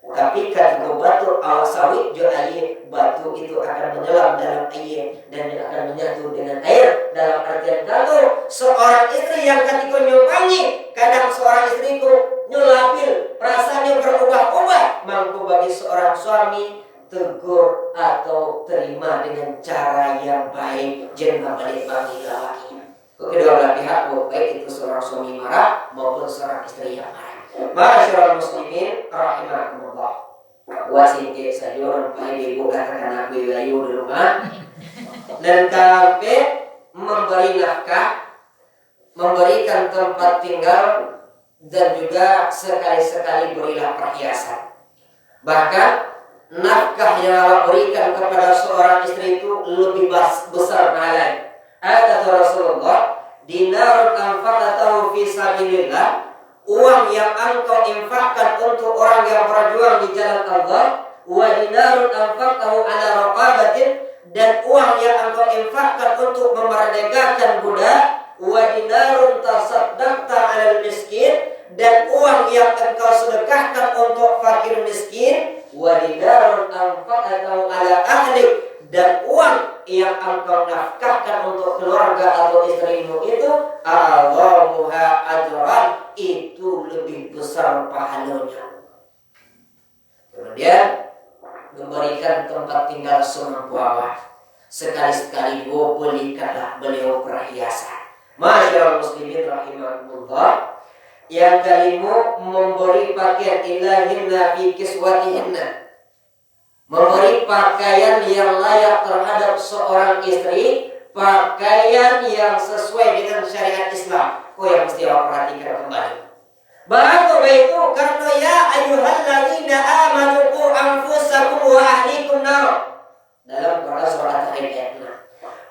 Tapi ketika batu awak sawit jo air, batu itu akan menyelam dalam air dan dia akan menyatu dengan air. Dalam artian kalau seorang istri yang ketika nyubangi, kadang seorang istri itu nyulapil, perasaannya berubah-ubah. Mampu bagi seorang suami tegur atau terima dengan cara yang baik, jangan balik bagi lelaki. Kedua belah pihak, baik itu seorang suami marah maupun seorang istri yang marah. Ma'asyiral muslimin rahimakumullah. Wasingke sayuran pai ibu katakan aku layu di rumah. Dan KLP memberi nafkah, memberikan tempat tinggal, dan juga sekali-sekali berilah perhiasan. Bahkan nafkah yang Allah berikan kepada seorang istri itu lebih besar pahalanya. Kata Rasulullah, dinarun anfaqatahu fi sabilillah, uang yang engkau infakkan untuk orang yang berjuang di jalan Allah, wa dinarun anfaqtahu ala raqabatin, dan uang yang engkau infakkan untuk memerdekakan budak, wa dinarun tasaddaqta ala miskin, dan uang yang engkau sedekahkan untuk fakir miskin, wa dinarun anfaqtahu ala ahlik, dan uang yang engkau nafkahkan untuk keluarga atau istrimu itu, a'zamuha ajran, itu lebih besar pahalanya. Kemudian memberikan tempat tinggal semampu awak. Sekali-sekali belikanlah beliau perhiasan. Ma'asyiral muslimin rahimakumullah. Yang kelima, memberi pakaian ilahinna fi kiswatihinna, memberi pakaian yang layak terhadap seorang istri, pakaian yang sesuai dengan syariat Islam. Yang mesti awak perhatikan kembali. Bahwa itu karena ya ayyuhalladzina amanu qu anfusakum wa ahlikum nar. Dalam Quran surat Al-Tahrim.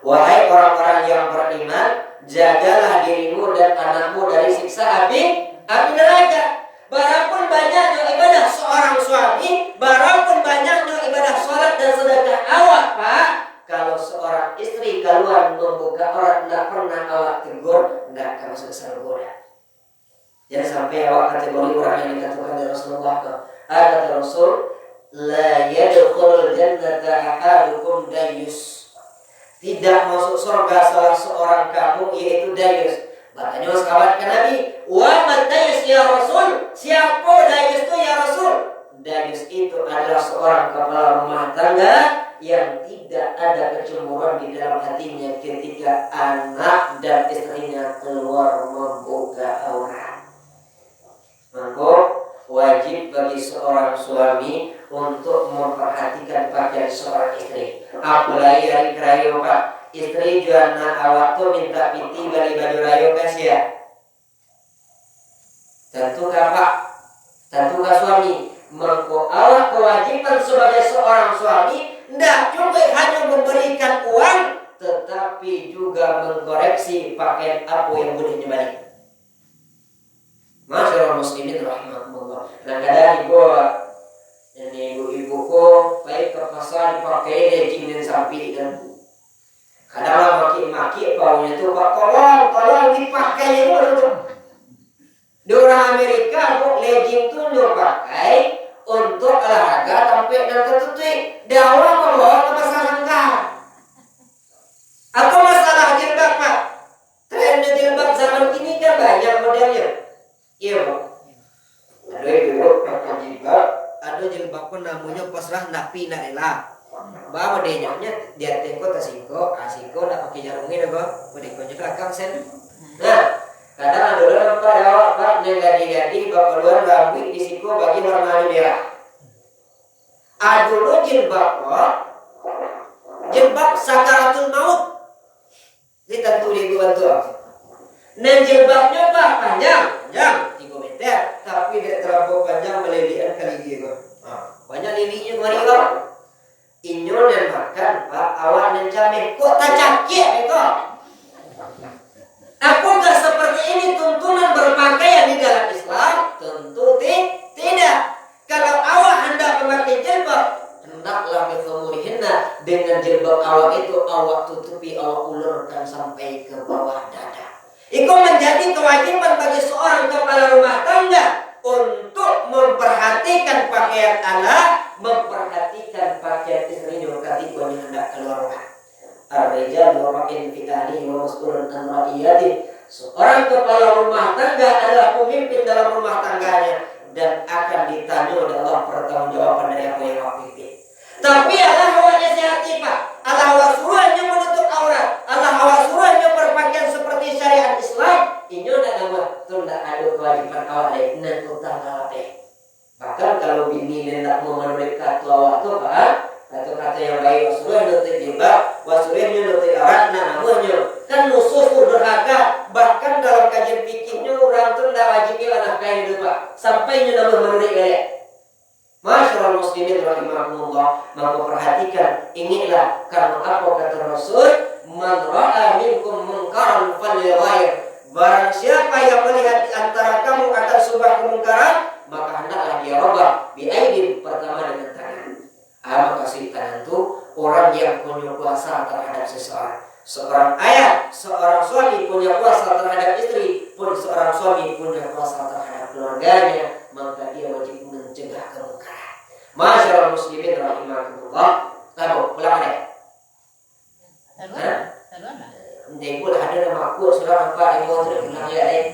Wahai orang-orang yang beriman, jagalah dirimu dan anakmu dari siksa api neraka. Barapun banyaknya ibadah seorang suami, barapun banyaknya ibadah sholat dan sedekah awak, Pak, kalau seorang istri keluar membuka aurat, tidak pernah awak tegur, tidak akan masuk surga. Jangan sampai awak kategori orang yang dikatakan oleh Rasulullah. Ada Rasul, la yadkhulul jannata ahadukum dayus. Tidak masuk surga salah seorang kamu yaitu dayus. Makanya sahabat Nabi, wa madayus ya Rasul, siapa dayus itu ya Rasul? Dayus itu adalah seorang kepala rumah tangga yang tidak ada kecemburuan di dalam hatinya ketika anak dan istrinya keluar membuka aurat. Maka wajib bagi seorang suami untuk memperhatikan pakaian seorang istri. Apalagi hari kerayo Pak, istri juana awak tu minta piti bali baju rayo kasih ya. Tentu Pak, tentu suami. Maka awak kewajiban sebagai seorang suami tidak cuma hanya memberikan uang, tetapi juga mengkoreksi pakaian apa yang boleh dibalik. Masyaallah muslimin rahimahumullah. Kadang-kadang ibu-ibuku baik ke pasar dipakai legging dan sapi kan. Kadang maki-maki baunya tuh Pak, tolong dipakai itu. Di orang Amerika kok legging tuh dipakai untuk olahraga sampai dan tertutup. Dakwah membawa ke masalah enggak? Atau masalah jilbab Pak? Tren jilbab zaman kini kan banyak modelnya. Iya Pak. Ada ibu pakai jilbab, ada jilbab pun namanya pasrah napi naela. Bawa modelnya dia tengok tasiko, asiko nak pakai jarumnya apa? Modelnya belakang sen. Nah, kadang ada orang Pak negadi-gadi bawa keluar rambut di siku bagi warna merah. Dulu jilbab sakaratul maut. Ini tentu dibantu. Dan jilbabnya Pak panjang 3 meter, tapi tidak terlalu panjang melilian kali dia. Banyak lilinya mari Pak. Inyo dan makan Pak, awak dan cabai. Kok tak cakik itu? Aku enggak seperti ini tuntunan berpakaian di dalam Islam? Tentu tidak. Kalau awak hendak memakai jilbab, hendaklah bikhumurihinna, dengan jilbab awak itu awak tutupi, awak ulurkan sampai ke bawah dada. Itu menjadi kewajiban bagi seorang kepala rumah tangga untuk memperhatikan pakaian anak, memperhatikan pakaian istrinya ketika hendak keluar rumah. Ar-rijal ra'in fi ahlihi wa mas'ulun an ra'iyatihi. Seorang kepala rumah tangga adalah pemimpin dalam rumah tangganya dan akan ditanya oleh Allah pertanggungjawaban dari apa yang awak pimpin. Tapi Allah awaknya sehati Pak. Allah awak suruhnya menutup aurat. Allah awak suruhnya berpakaian seperti syariat Islam. Ini nak nama tunda ada kewajiban awak lain nan utang awak. Bahkan kalau bini hendak mau menurut kata awak tu Pak, kata yang baik wasuruh nutup jilbab, wasuruhnya nutup aurat, namanya kan nusus durhaka. Bahkan dalam kajian fikihnya orang tu tidak wajib anak kain itu Pak, sampai nama menurut gaya. Masyaallah muslimin rahimahumullah, maka perhatikan inilah karena apa kata Rasul, man ra'a minkum munkaran falyughayyir. Barang siapa yang melihat di antara kamu akan sebuah kemungkaran, maka hendaklah dia rubah biaidin, pertama dengan tangan. Maka tangan itu orang yang punya kuasa terhadap seseorang. Seorang ayah, seorang suami punya kuasa terhadap istri, pun seorang suami punya kuasa terhadap keluarganya, maka dia wajib mencegah kemungkaran. Masyaallah muslimin rahimahumullah. Lalu pulang deh. Taruhan lah. Nanti pula ada nama aku sudah nampak ibu terus pulang ya deh.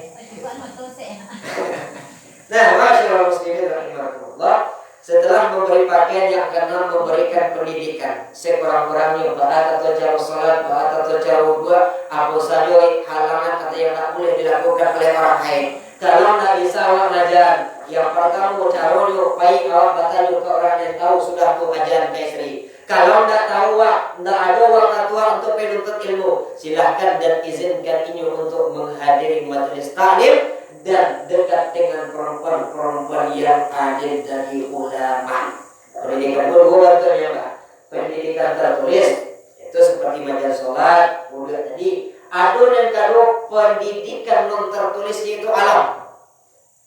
Nah, masyaallah muslimin rahimahumullah. Setelah memberi pakaian, yang keenam memberikan pendidikan. Sekurang-kurangnya bahasa atau cara salat, bahasa atau cara wudhu, apa saja halangan kata yang tak boleh dilakukan oleh orang lain. Kalau tak bisa awak ajar, yang pertama caranya baik awak bertanya ke orang yang tahu sudah tu ajaran ke istri. Kalau tak tahu awak, tak ada waktu tua untuk menuntut ilmu, silahkan dan izinkan ini untuk menghadiri majelis taklim dan dekat dengan perempuan-perempuan yang ada dari ulama. Pendidikan berguna ternyata pendidikan tertulis itu seperti majelis sholat, wudhu tadi. Ada yang kalau pendidikan non tertulis itu alam.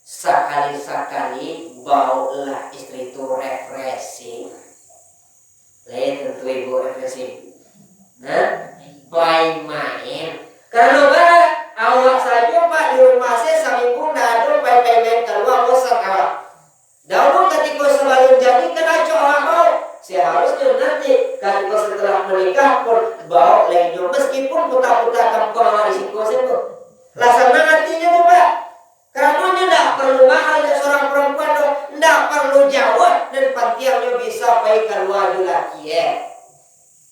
Sekali-sekali bawalah istri itu refreshing. Lain tentu ibu refreshing. Main. Karena awak saja Pak di rumah saya seminggu tidak ada main keluar bosan awak. Dahulu ketika sebelum jadi kena coba mau, seharusnya nanti ketika setelah menikah pun bawa lainnya meskipun putar-putar kampung awak di situ itu. Laksana nantinya tuh Pak. Karena tidak perlu mahal dari seorang perempuan tuh, tidak perlu jauh dan pantiangnya bisa baik keluar lagi ya.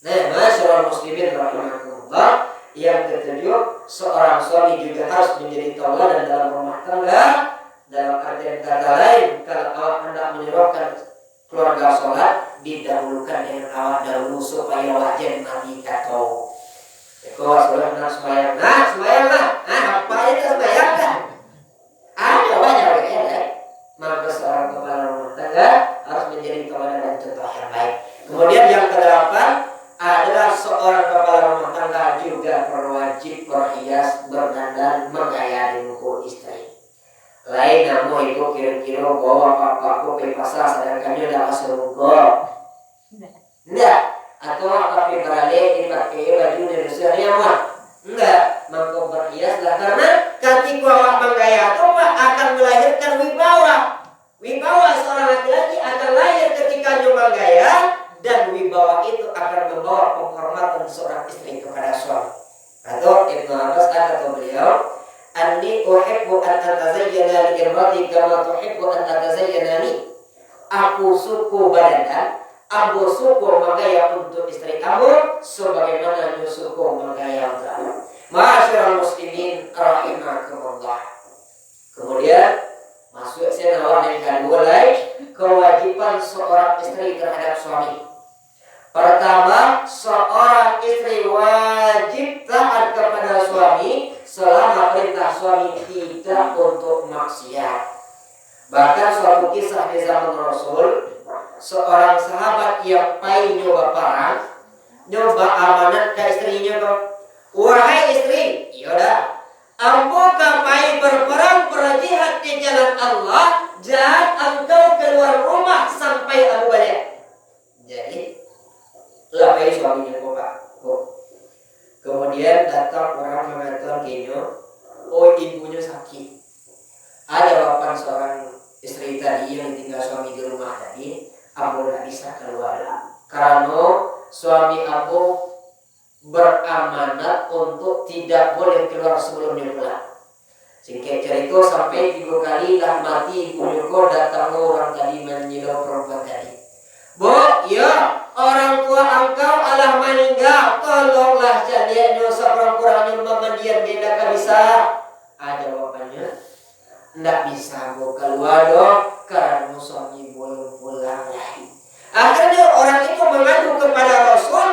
Nah, masyaallah muslimin rahimakumullah. Yang ketujuh, seorang suami juga harus menjadi tauladan dalam rumah tangga. Dalam artian kata lain, kalau awak hendak menyuruhkan keluarga sholat, didahulukan dengan awak dahulu supaya wajan mati kau. Kau sudah hendak sembahyang, sembahyang lah. Apa itu sembahyang kan? Ada wajar kan? Maka seorang kepala rumah tangga harus menjadi tauladan dan contoh yang baik. Kemudian yang kedelapan adalah seorang kepala rumah tangga juga berwajib berhias, berdandan, menggayai muka istri. Lain namun ibu kira-kira bawa papaku pergi pasar sedangkan dia dah masuk muka. Enggak. Atau tapi beralih dipakai baju dari seharian. Enggak. Maka berhiaslah karena ketika awak menggaya itu akan melahirkan wibawa. Wibawa seorang laki-laki akan lahir ketika dia menggaya. Dan wibawa itu akan membawa penghormatan seorang istri kepada suami. Atau Ibnu Abbas kata beliau, "Anni uhibbu an atazayyana li imrati kama tuhibbu an atazayyana li." Aku suku badandan, aku suku menggaya untuk istri kamu sebagaimana aku suku menggaya untuk aku. Masyaallah muslimin rahimakumullah. Kemudian masuk senawan yang kedua lagi, kewajiban seorang istri terhadap suami. Pertama, seorang istri wajib taat kepada suami selama perintah suami tidak untuk maksiat. Bahkan suatu kisah di zaman Rasul, seorang sahabat yang pai nyoba perang, nyoba amanat ke istrinya tuh. Wahai istri, yaudah, ambo pai berperang berjihad di jalan Allah, jangan engkau keluar rumah sampai aku balik. Jadi lapai suaminya kok. Kemudian datang orang mengatakan genyo, oh ibunya sakit. Ada wapan seorang istri tadi yang tinggal suami di rumah tadi, Abu tidak bisa keluar karena suami Abu beramanat untuk tidak boleh keluar sebelum dia pulang. Singkat cerita sampai 3 kali lah mati ibunya kok datang orang tadi menyilau perempuan tadi. Bu, ya, orang tua engkau alah meninggal, tolonglah jadinya seorang kurangnya memandian dia tak bisa. Ada jawabannya, tidak bisa bu keluar dong, karena suami belum pulang lagi. Akhirnya orang itu mengadu kepada Rasul,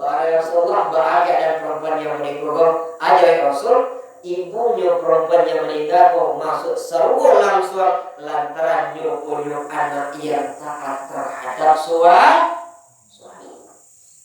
bahwa Rasulullah bahagia dan perempuan yang meninggal. Ada Rasul, ibunya perempuan yang meninggal kok masuk seru langsung lantaran punya anak yang taat terhadap suami.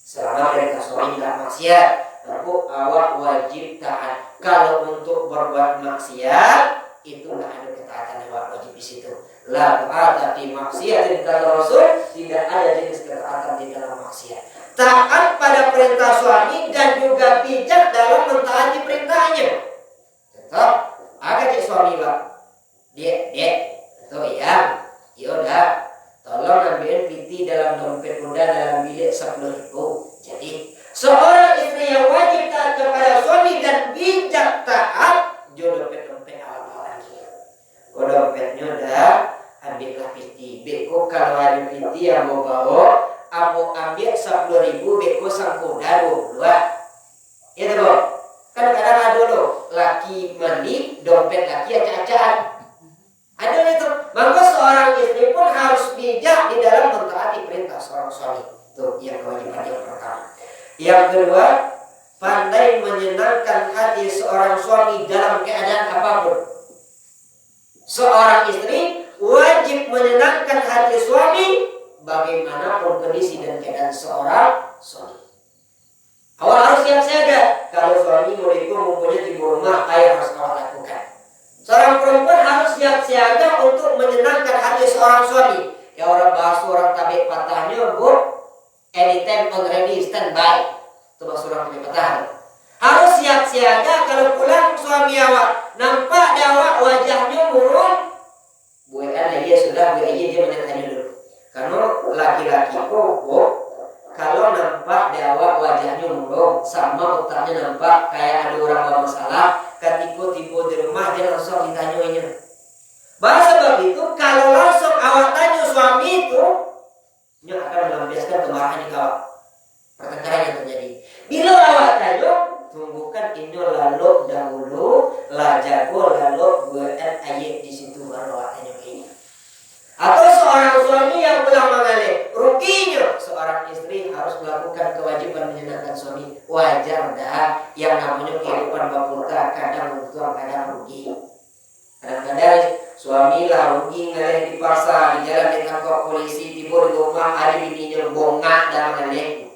Selama perintah suami tidak maksiat, aku awak wajib taat. Kalau untuk berbuat maksiat itu tidak ada ketaatan awak wajib di situ. La ta'ata fi maksiatin kata Rasul, tidak ada jenis ketaatan di dalam maksiat. Taat pada perintah suami dan juga bijak dalam mentaati perintahnya. Tetap agak cek suami pak, dia atau ya, yaudah, tolong ambil piti dalam dompet muda dalam bilik 10.000. Jadi seorang istri yang wajib taat kepada suami dan bijak taat, dompet awal lagi. Dompetnya udah, ambillah piti. Beko kalau ada piti yang mau bawa, aku ambil 10.000, beko sang kuda 22. Ya tuh. Kadang-kadang ada loh, laki mandi, dompet laki acak-acakan. Ada itu. Maka seorang istri pun harus bijak di dalam mentaati perintah seorang suami. Itu yang kewajiban yang pertama. Yang kedua, pandai menyenangkan hati seorang suami dalam keadaan apapun. Seorang istri wajib menyenangkan hati suami bagaimanapun kondisi dan keadaan seorang suami. Awak harus siap siaga. Kalau suami mempunyai di rumah, ayah harus awak lakukan. Seorang perempuan harus siap siaga untuk menyenangkan hati seorang suami. Ya orang bahas orang tabik patahnya, bu, anytime on ready, standby. Itu bahasa orang tabik patah. Harus siap siaga kalau pulang suami awak nampak awak wajahnya murung. Bukan dia sudah, dia menentangnya dulu. Karena laki-laki kok, kalau nampak awak wajahnya murung, sama otaknya nampak kayak ada orang bermasalah, ketika tiba di rumah dia langsung ditanyainya. Bahasa sebab itu, kalau langsung awak tanya suami itu, dia akan melampiaskan kemarahannya kau. Pertengkaran yang seorang istri harus melakukan kewajiban menyenangkan suami. Wajar dah, yang namanya kehidupan bapulta kadang untung kadang rugi. Kadang-kadang suami lah rugi ngalih di pasar, di jalan ditangkap polisi, tiba di rumah ada bininya bongak dan ngalih.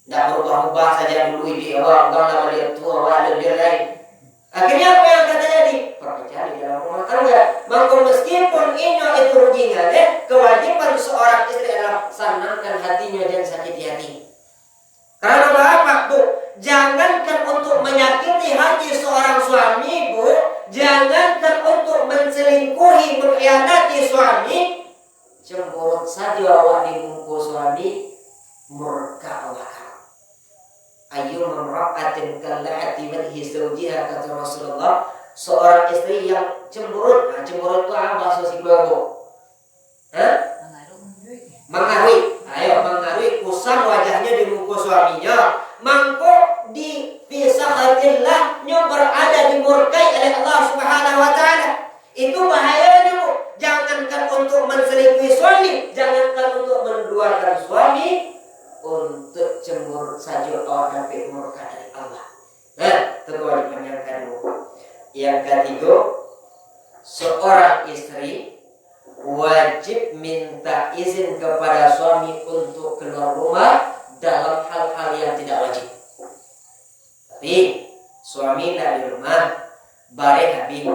Tidak berubah-ubah saja dulu dia orang nama dia tua, ada dia lain. Akhirnya apa yang akan terjadi? Perpecahan di dalam rumah tangga. Maka meskipun inyo itu rugi ngalih, kewajiban seorang istri adalah senangkan hatinya dan sakiti hati. Karena apa, Bu? Jangankan untuk menyakiti hati seorang suami, Bu. Jangankan untuk menselingkuhi, mengkhianati suami, cemburut saja awak di muka suami, murka awak. Ayu memra'atin kalla'ati madhi zawjiha, kata Rasulullah, seorang istri yang cemburut. Nah, cemburut itu apa bahasa Sibago? Mengaruhi. Ayo, mengaruhi kusam wajahnya di muka suaminya. Mangko dipisahatilah nyo berada dimurkai oleh Allah Subhanahu wa taala. Itu bahayanya, Bu. Jangankan untuk menselingkuhi suami, jangankan untuk menduakan suami, untuk cemburu saja orang dapat murka dari Allah. Nah, itu kewajiban yang kedua. Yang ketiga, seorang istri wajib minta izin kepada suami untuk keluar rumah dalam hal-hal yang tidak wajib. Tapi suami tidak di rumah, bare habis.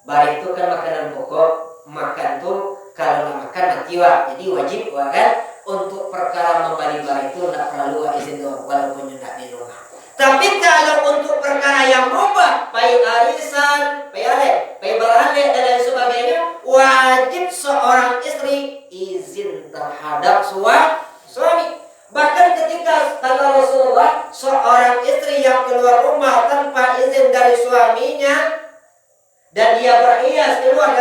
Bare itu kan makanan pokok, makan tuh kalau nggak makan mati wah. Jadi wajib wah kan. Untuk perkara membeli barang itu tidak perlu izin doang, walaupun tidak di rumah. Tapi kalau untuk perkara yang berubah, baik arisan, baik beralih dan lain sebagainya, wajib seorang istri izin terhadap suami. Bahkan ketika kata Rasulullah, seorang istri yang keluar rumah tanpa izin dari suaminya, dan dia berhias keluar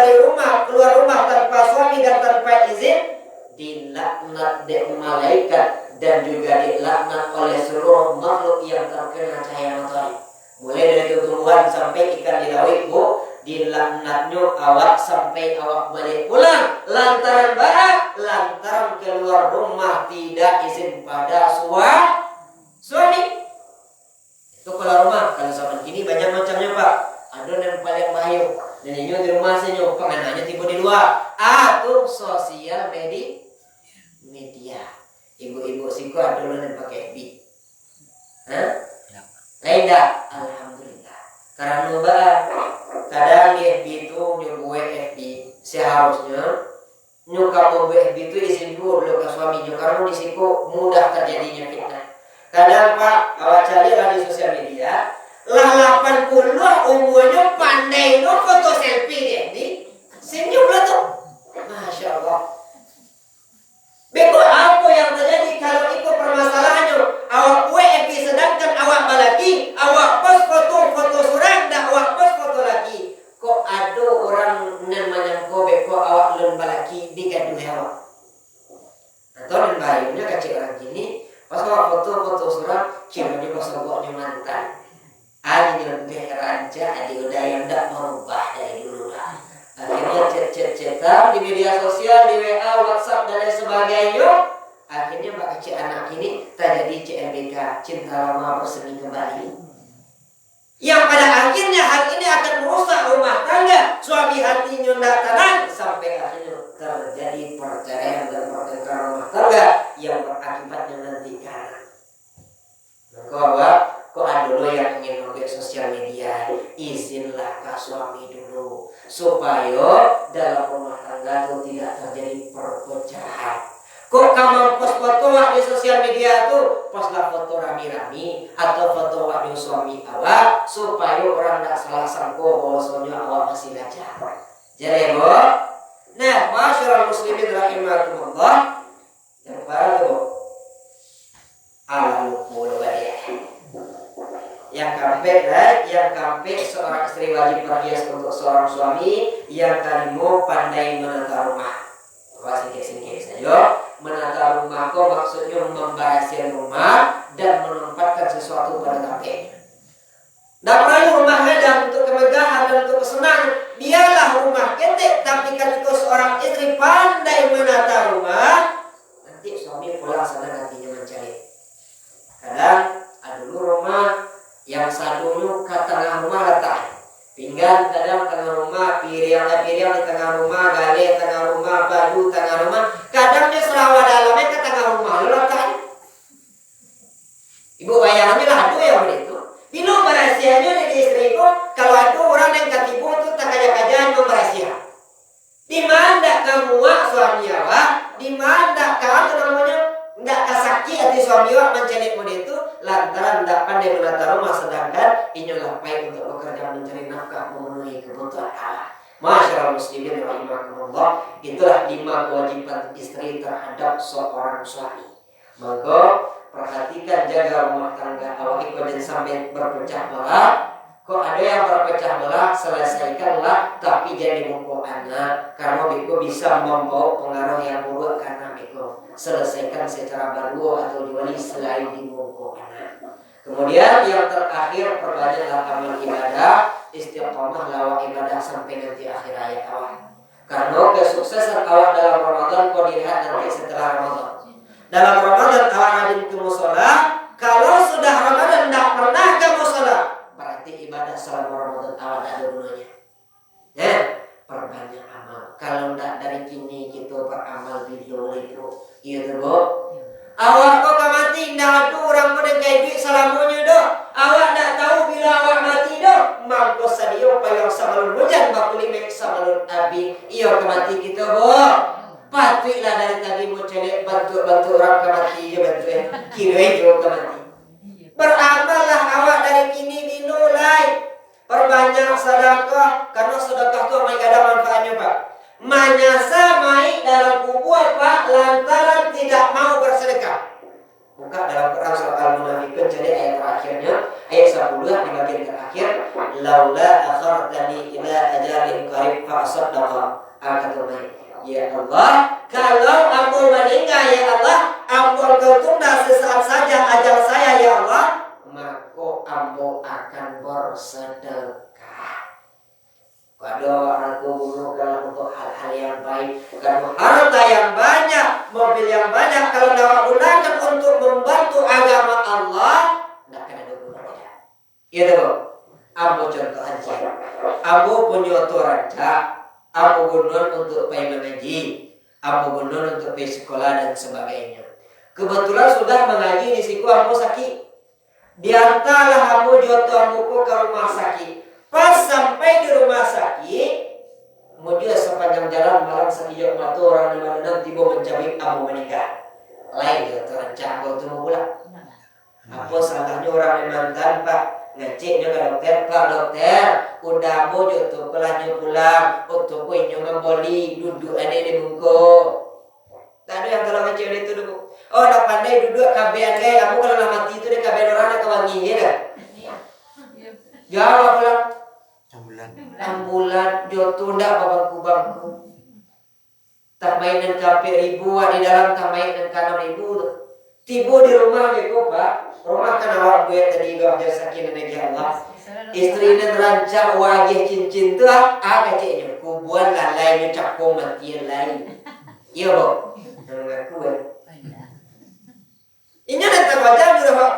rumah tanpa suami dan tanpa izin, dilaknat oleh malaikat dan juga dilaknat oleh seluruh makhluk yang terkena cahaya matahari. Mulai dari tumbuhan sampai ikan di laut, Bu, dilaknatnya awak sampai awak balik pulang. Lantaran bara, lantaran keluar rumah tidak izin pada suami. Itu keluar rumah. Kalau zaman kini banyak macamnya, Pak. Ada yang paling bahaya. Dan ini di rumah saja, pengenanya tiba di luar. Atau sosial media. Ibu-ibu siko ada yang pakai FB. Lain dah? Alhamdulillah. Karena kadang di FB itu nyubuh FB seharusnya nyuka FB itu izin dulu ke suaminya, karena di siko mudah terjadinya fitnah. Kadang Pak, awak cari lah di sosial media, lah 80 umurnya pandai no foto selfie di FB, senyum lah tuh. Masya Allah. Betul apa yang terjadi kalau ikut permasalahannya? Awak WFP sedangkan awak balaki, awak post foto surang dan awak post foto laki. Kok ada orang namanya kobek kok awak lun balaki digaduh awak. Atau dan bayunya kecil orang gini, pas awak foto surang, kiranya pas awaknya mantan. Adi lebih raja, adi udah yang tak merubah dari dulu lah. Akhirnya chat-chatan di media sosial, di WA, WhatsApp dan lain sebagainya. Akhirnya Mbak Kecil anak ini terjadi CLBK, cinta lama bersemi kembali. Yang pada akhirnya hal ini akan merusak rumah tangga. Suami hatinya tidak tenang sampai akhirnya terjadi perceraian dan pertengkaran rumah tangga yang berakibatnya nanti kalah. Maka kok ada lo yang ingin pakai sosial media, izinlah ke suami dulu supaya dalam rumah tangga itu tidak terjadi perpecahan. Kok kamu post foto di sosial media tuh, postlah foto rami-rami atau foto wajah suami awak supaya orang tidak salah sangka bahwa suami awak masih ngajar. Jadi Bu, nah masyarakat muslimin rahimakumullah, yang baru al-lukul wadiyah. Yang kampe seorang istri wajib berhias untuk seorang suami. Yang kelima pandai menata rumah. Sedikit saja. Menata rumah kok maksudnya membahagiakan rumah dan menempatkan sesuatu pada tempatnya. Tidak perlu rumah dan untuk kemegahan dan untuk kesenangan. Biarlah rumah ketik, tapi ketika seorang istri pandai menata rumah, nanti suami pulang tengah rumah. Kadang dia selawa dalamnya ke tengah rumah. Lalu kan? Ibu bayangannya lah aduh ya begitu. Bino berasianya dari istriku. Kalau ada orang yang katibu itu tak kaja-kajaan memberasiah. Di mana kamu suami awak? Di mana kamu namanya? Nggak kasaki hati suami awak mencelik model itu lantaran tidak pandai menata rumah sedangkan inilah baik untuk bekerja mencari nafkah memenuhi kebutuhan awak. Masyaallah muslimin rahimakumullah, itulah 5 kewajiban istri terhadap seorang suami. Maka perhatikan jaga rumah tangga awak jangan sampai berpecah belah. Kok ada yang berpecah belah, selesaikanlah, tapi jangan dimukul anak, karena itu bisa membawa pengaruh yang buruk karena itu. Selesaikan secara baru atau diwali selain dimukul anak. Kemudian yang terakhir, perbanyaklah amal ibadah, istiqomah lawak ibadah sampai nanti akhir hayat awak. Karena kesuksesan awak dalam Ramadan kau dilihat nanti setelah Ramadan. Dalam Ramadan awak rajin ke mushola, kalau sudah Ramadan tidak pernah ke mushola, berarti ibadah selama Ramadan awak ada gunanya. Ya, perbanyak amal. Kalau tidak dari kini kita beramal video itu, iya tu bu. Awak kok mati, tidak ada orang menengkai duit selamanya doh. Awak tidak tahu bila awak mati doh. Mampu sadio payung sabalun hujan bakuli mek sabalun abi. Iya kemati kita bu. Patutlah dari tadi mau cari bantu orang kemati je bantu kira juga kemati. Beramallah awak dari kini dinulai. Perbanyak sedekah karena sedekah itu mai ada manfaatnya Pak. Manyasa mai dalam kubur Pak lantaran tidak mau bersedekah. Buka dalam Quran surah Al-Munafiqun jadi ayat terakhirnya ayat 10 di bagian terakhir laula akhartani ila ajalin qarib fa asaddaqa akatumai. Ya Allah, kalau aku meninggal ya Allah, ampun kau tunda sesaat saja ajal saya ya Allah, maka ambo akan bersedekah. Kalau aku bunuhkan untuk hal-hal yang baik, kalau harta yang banyak, mobil yang banyak, kalau dapat gunakan untuk membantu agama Allah, tidak akan ada gunanya. Iya tuh, ambo contoh aja. Ambo punya raja. Aku gunung untuk pergi mengaji, aku gunung untuk pergi sekolah dan sebagainya. Kebetulan sudah mengaji di siku aku sakit. Diantarlah aku jodoh aku ke rumah sakit. Pas sampai di rumah sakit, kemudian sepanjang jalan malam sakit jauh mata orang di mana tiba mencabik aku meninggal. Lain jodoh rancang aku tunggu pulang. Apa salahnya orang yang mantan Pak? Ngeceknya ke dokter, Pak dokter, udah mau jodoh pelahnya pulang, untuk kuenya memboli, duduk ada di bungku. Tak ada yang kalau ngecek itu dulu. Oh, dah pandai duduk kabean kayak aku kalau mati itu deh kabean orang nak wangi ya. Jawab pulang. Ambulan jodoh ndak bangku. Tak mainan sampai ribu di dalam tak mainan kanan ribu. Tiba di rumah beko Pak. Rumah kan awak gue tadi gak jasa kini negi Allah. Istrinya terancam wajah cincin tu keciknya kubuan lalai ni cakko mati lain. Iya bo. Aku ini nanti baca sudah pak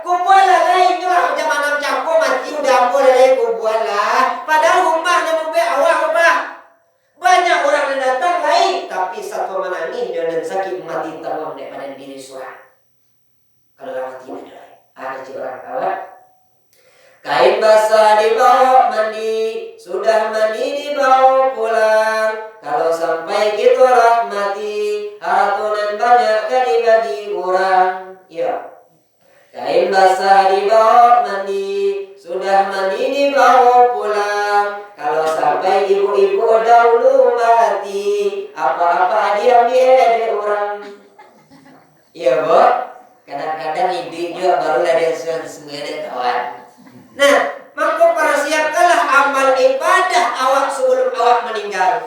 kubuan lalai itu lah macam mana cakko mati udah ambo lalai kubuan lah. Padahal rumahnya membe awak Pak. Banyak orang yang datang lain tapi satu menangis dan sakit mati tamam daripada diri suara. Kalau mati ada orang awak. Kain basah dibawa mandi, sudah mandi dibawa pulang. Kalau sampai kita rahmati, hartunan banyak kali bagi kurang. Ya. Kain basah dibawa mandi, sudah mandi dibawa pulang. Kalau sampai ibu-ibu dahulu mati, apa-apa diam di orang. Iya, Bu. Kadang-kadang ide juga baru ada semuanya kawan. Nah, maka persiapkanlah amal ibadah awak sebelum awak meninggal.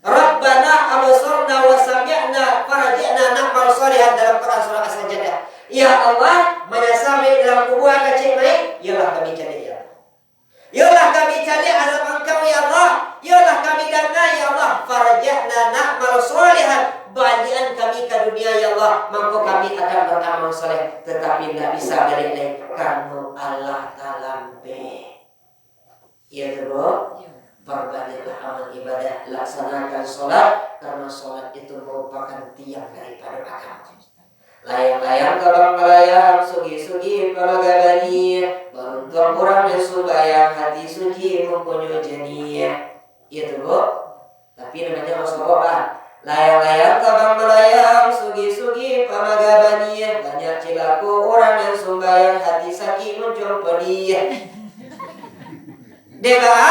Rabbana absarna wa sami'na farji'na na'mal shalihan dalam Quran surah As-Sajdah. Ya Allah, menyasami dalam kubur kecil baik, yalah kami cari ya. Yalah kami cari azab Engkau ya Allah. Yalah kami dana ya Allah, farji'na na'mal shalihan. Bagian kami ke dunia ya Allah, maka kami akan beramal soleh, tetapi tidak bisa balik lagi karena Allah Ta'ala be. Ya Bu, Perbanyaklah amal ibadah, laksanakan sholat, karena sholat itu merupakan tiang daripada agama. Layang-layang kabang melayang, sugi-sugi pamagabani, beruntung orang yang sumbayang, hati suci mempunyai jani. Itu bu, tapi namanya masalah. Layang-layang kabang melayang, sugi-sugi pamagabani, banyak cilaku orang yang sumbayang, hati sakit muncul pedih. Deba,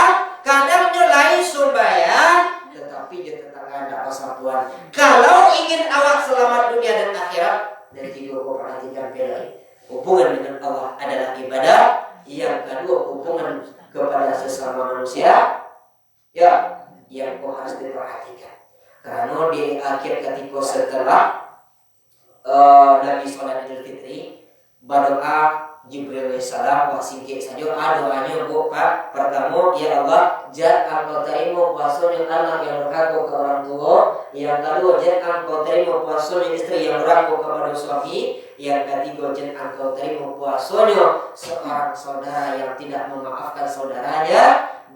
kadang nyelai sumbayang, tetapi dia tetap ada persatuan. Kalau ingin awak selamat dunia dan akhirat, dan tiga perhatikan bedanya. Hubungan dengan Allah adalah ibadah. Yang kedua, hubungan kepada sesama manusia, ya, yang kau harus diperhatikan. Karena di akhir ketika setelah Nabi Sholat Idul Fitri berdoa, Jibril alaihissalam wasingke saja doanya bu Pak. Pertama, ya Allah, jangan engkau terima puasanya anak yang berhak ke orang tua. Yang kedua, jangan engkau terima puasanya istri yang berhak kepada suami. Yang ketiga, jangan engkau terima puasanya seorang saudara yang tidak memaafkan saudaranya.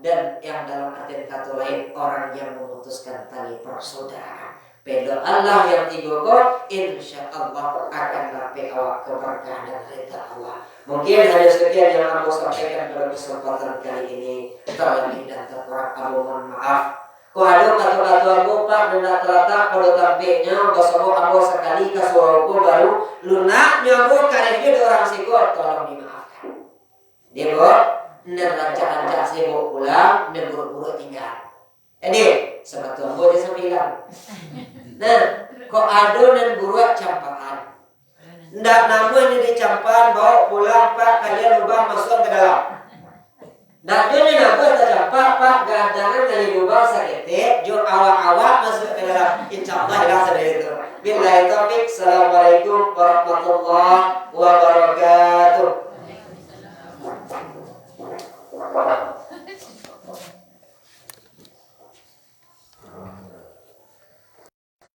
Dan yang dalam arti kata lain, orang yang memutuskan tali persaudaraan. Pada Allah yang tiga kok, insya Allah akan dapat awak keberkahan dan ridha Allah. Mungkin hanya sekian yang aku sampaikan pada kesempatan kali ini. Terlebih dan terkurang aku mohon maaf. Kau ada kata-kata aku Pak dan tak terletak pada tampiknya. Besok aku sekali ke suaraku baru lunak nyabu karibnya orang sikot. Tolong dimaafkan. Dia bu, dan rancang-rancang sibuk pulang dan buru-buru tinggal. Jadi sebetulnya boleh sembilan. Nah, kok ado dan buruak campakan. Ndak namun ini dicampan bawa pulang Pak, kalian lubang masuk ke dalam. Ndak jadi namun tercampak Pak, gandangan dari lubang sakit, jo awak-awak masuk ke dalam. Insyaallah hilang dari itu. Billahi taufik. Assalamualaikum warahmatullahi wabarakatuh.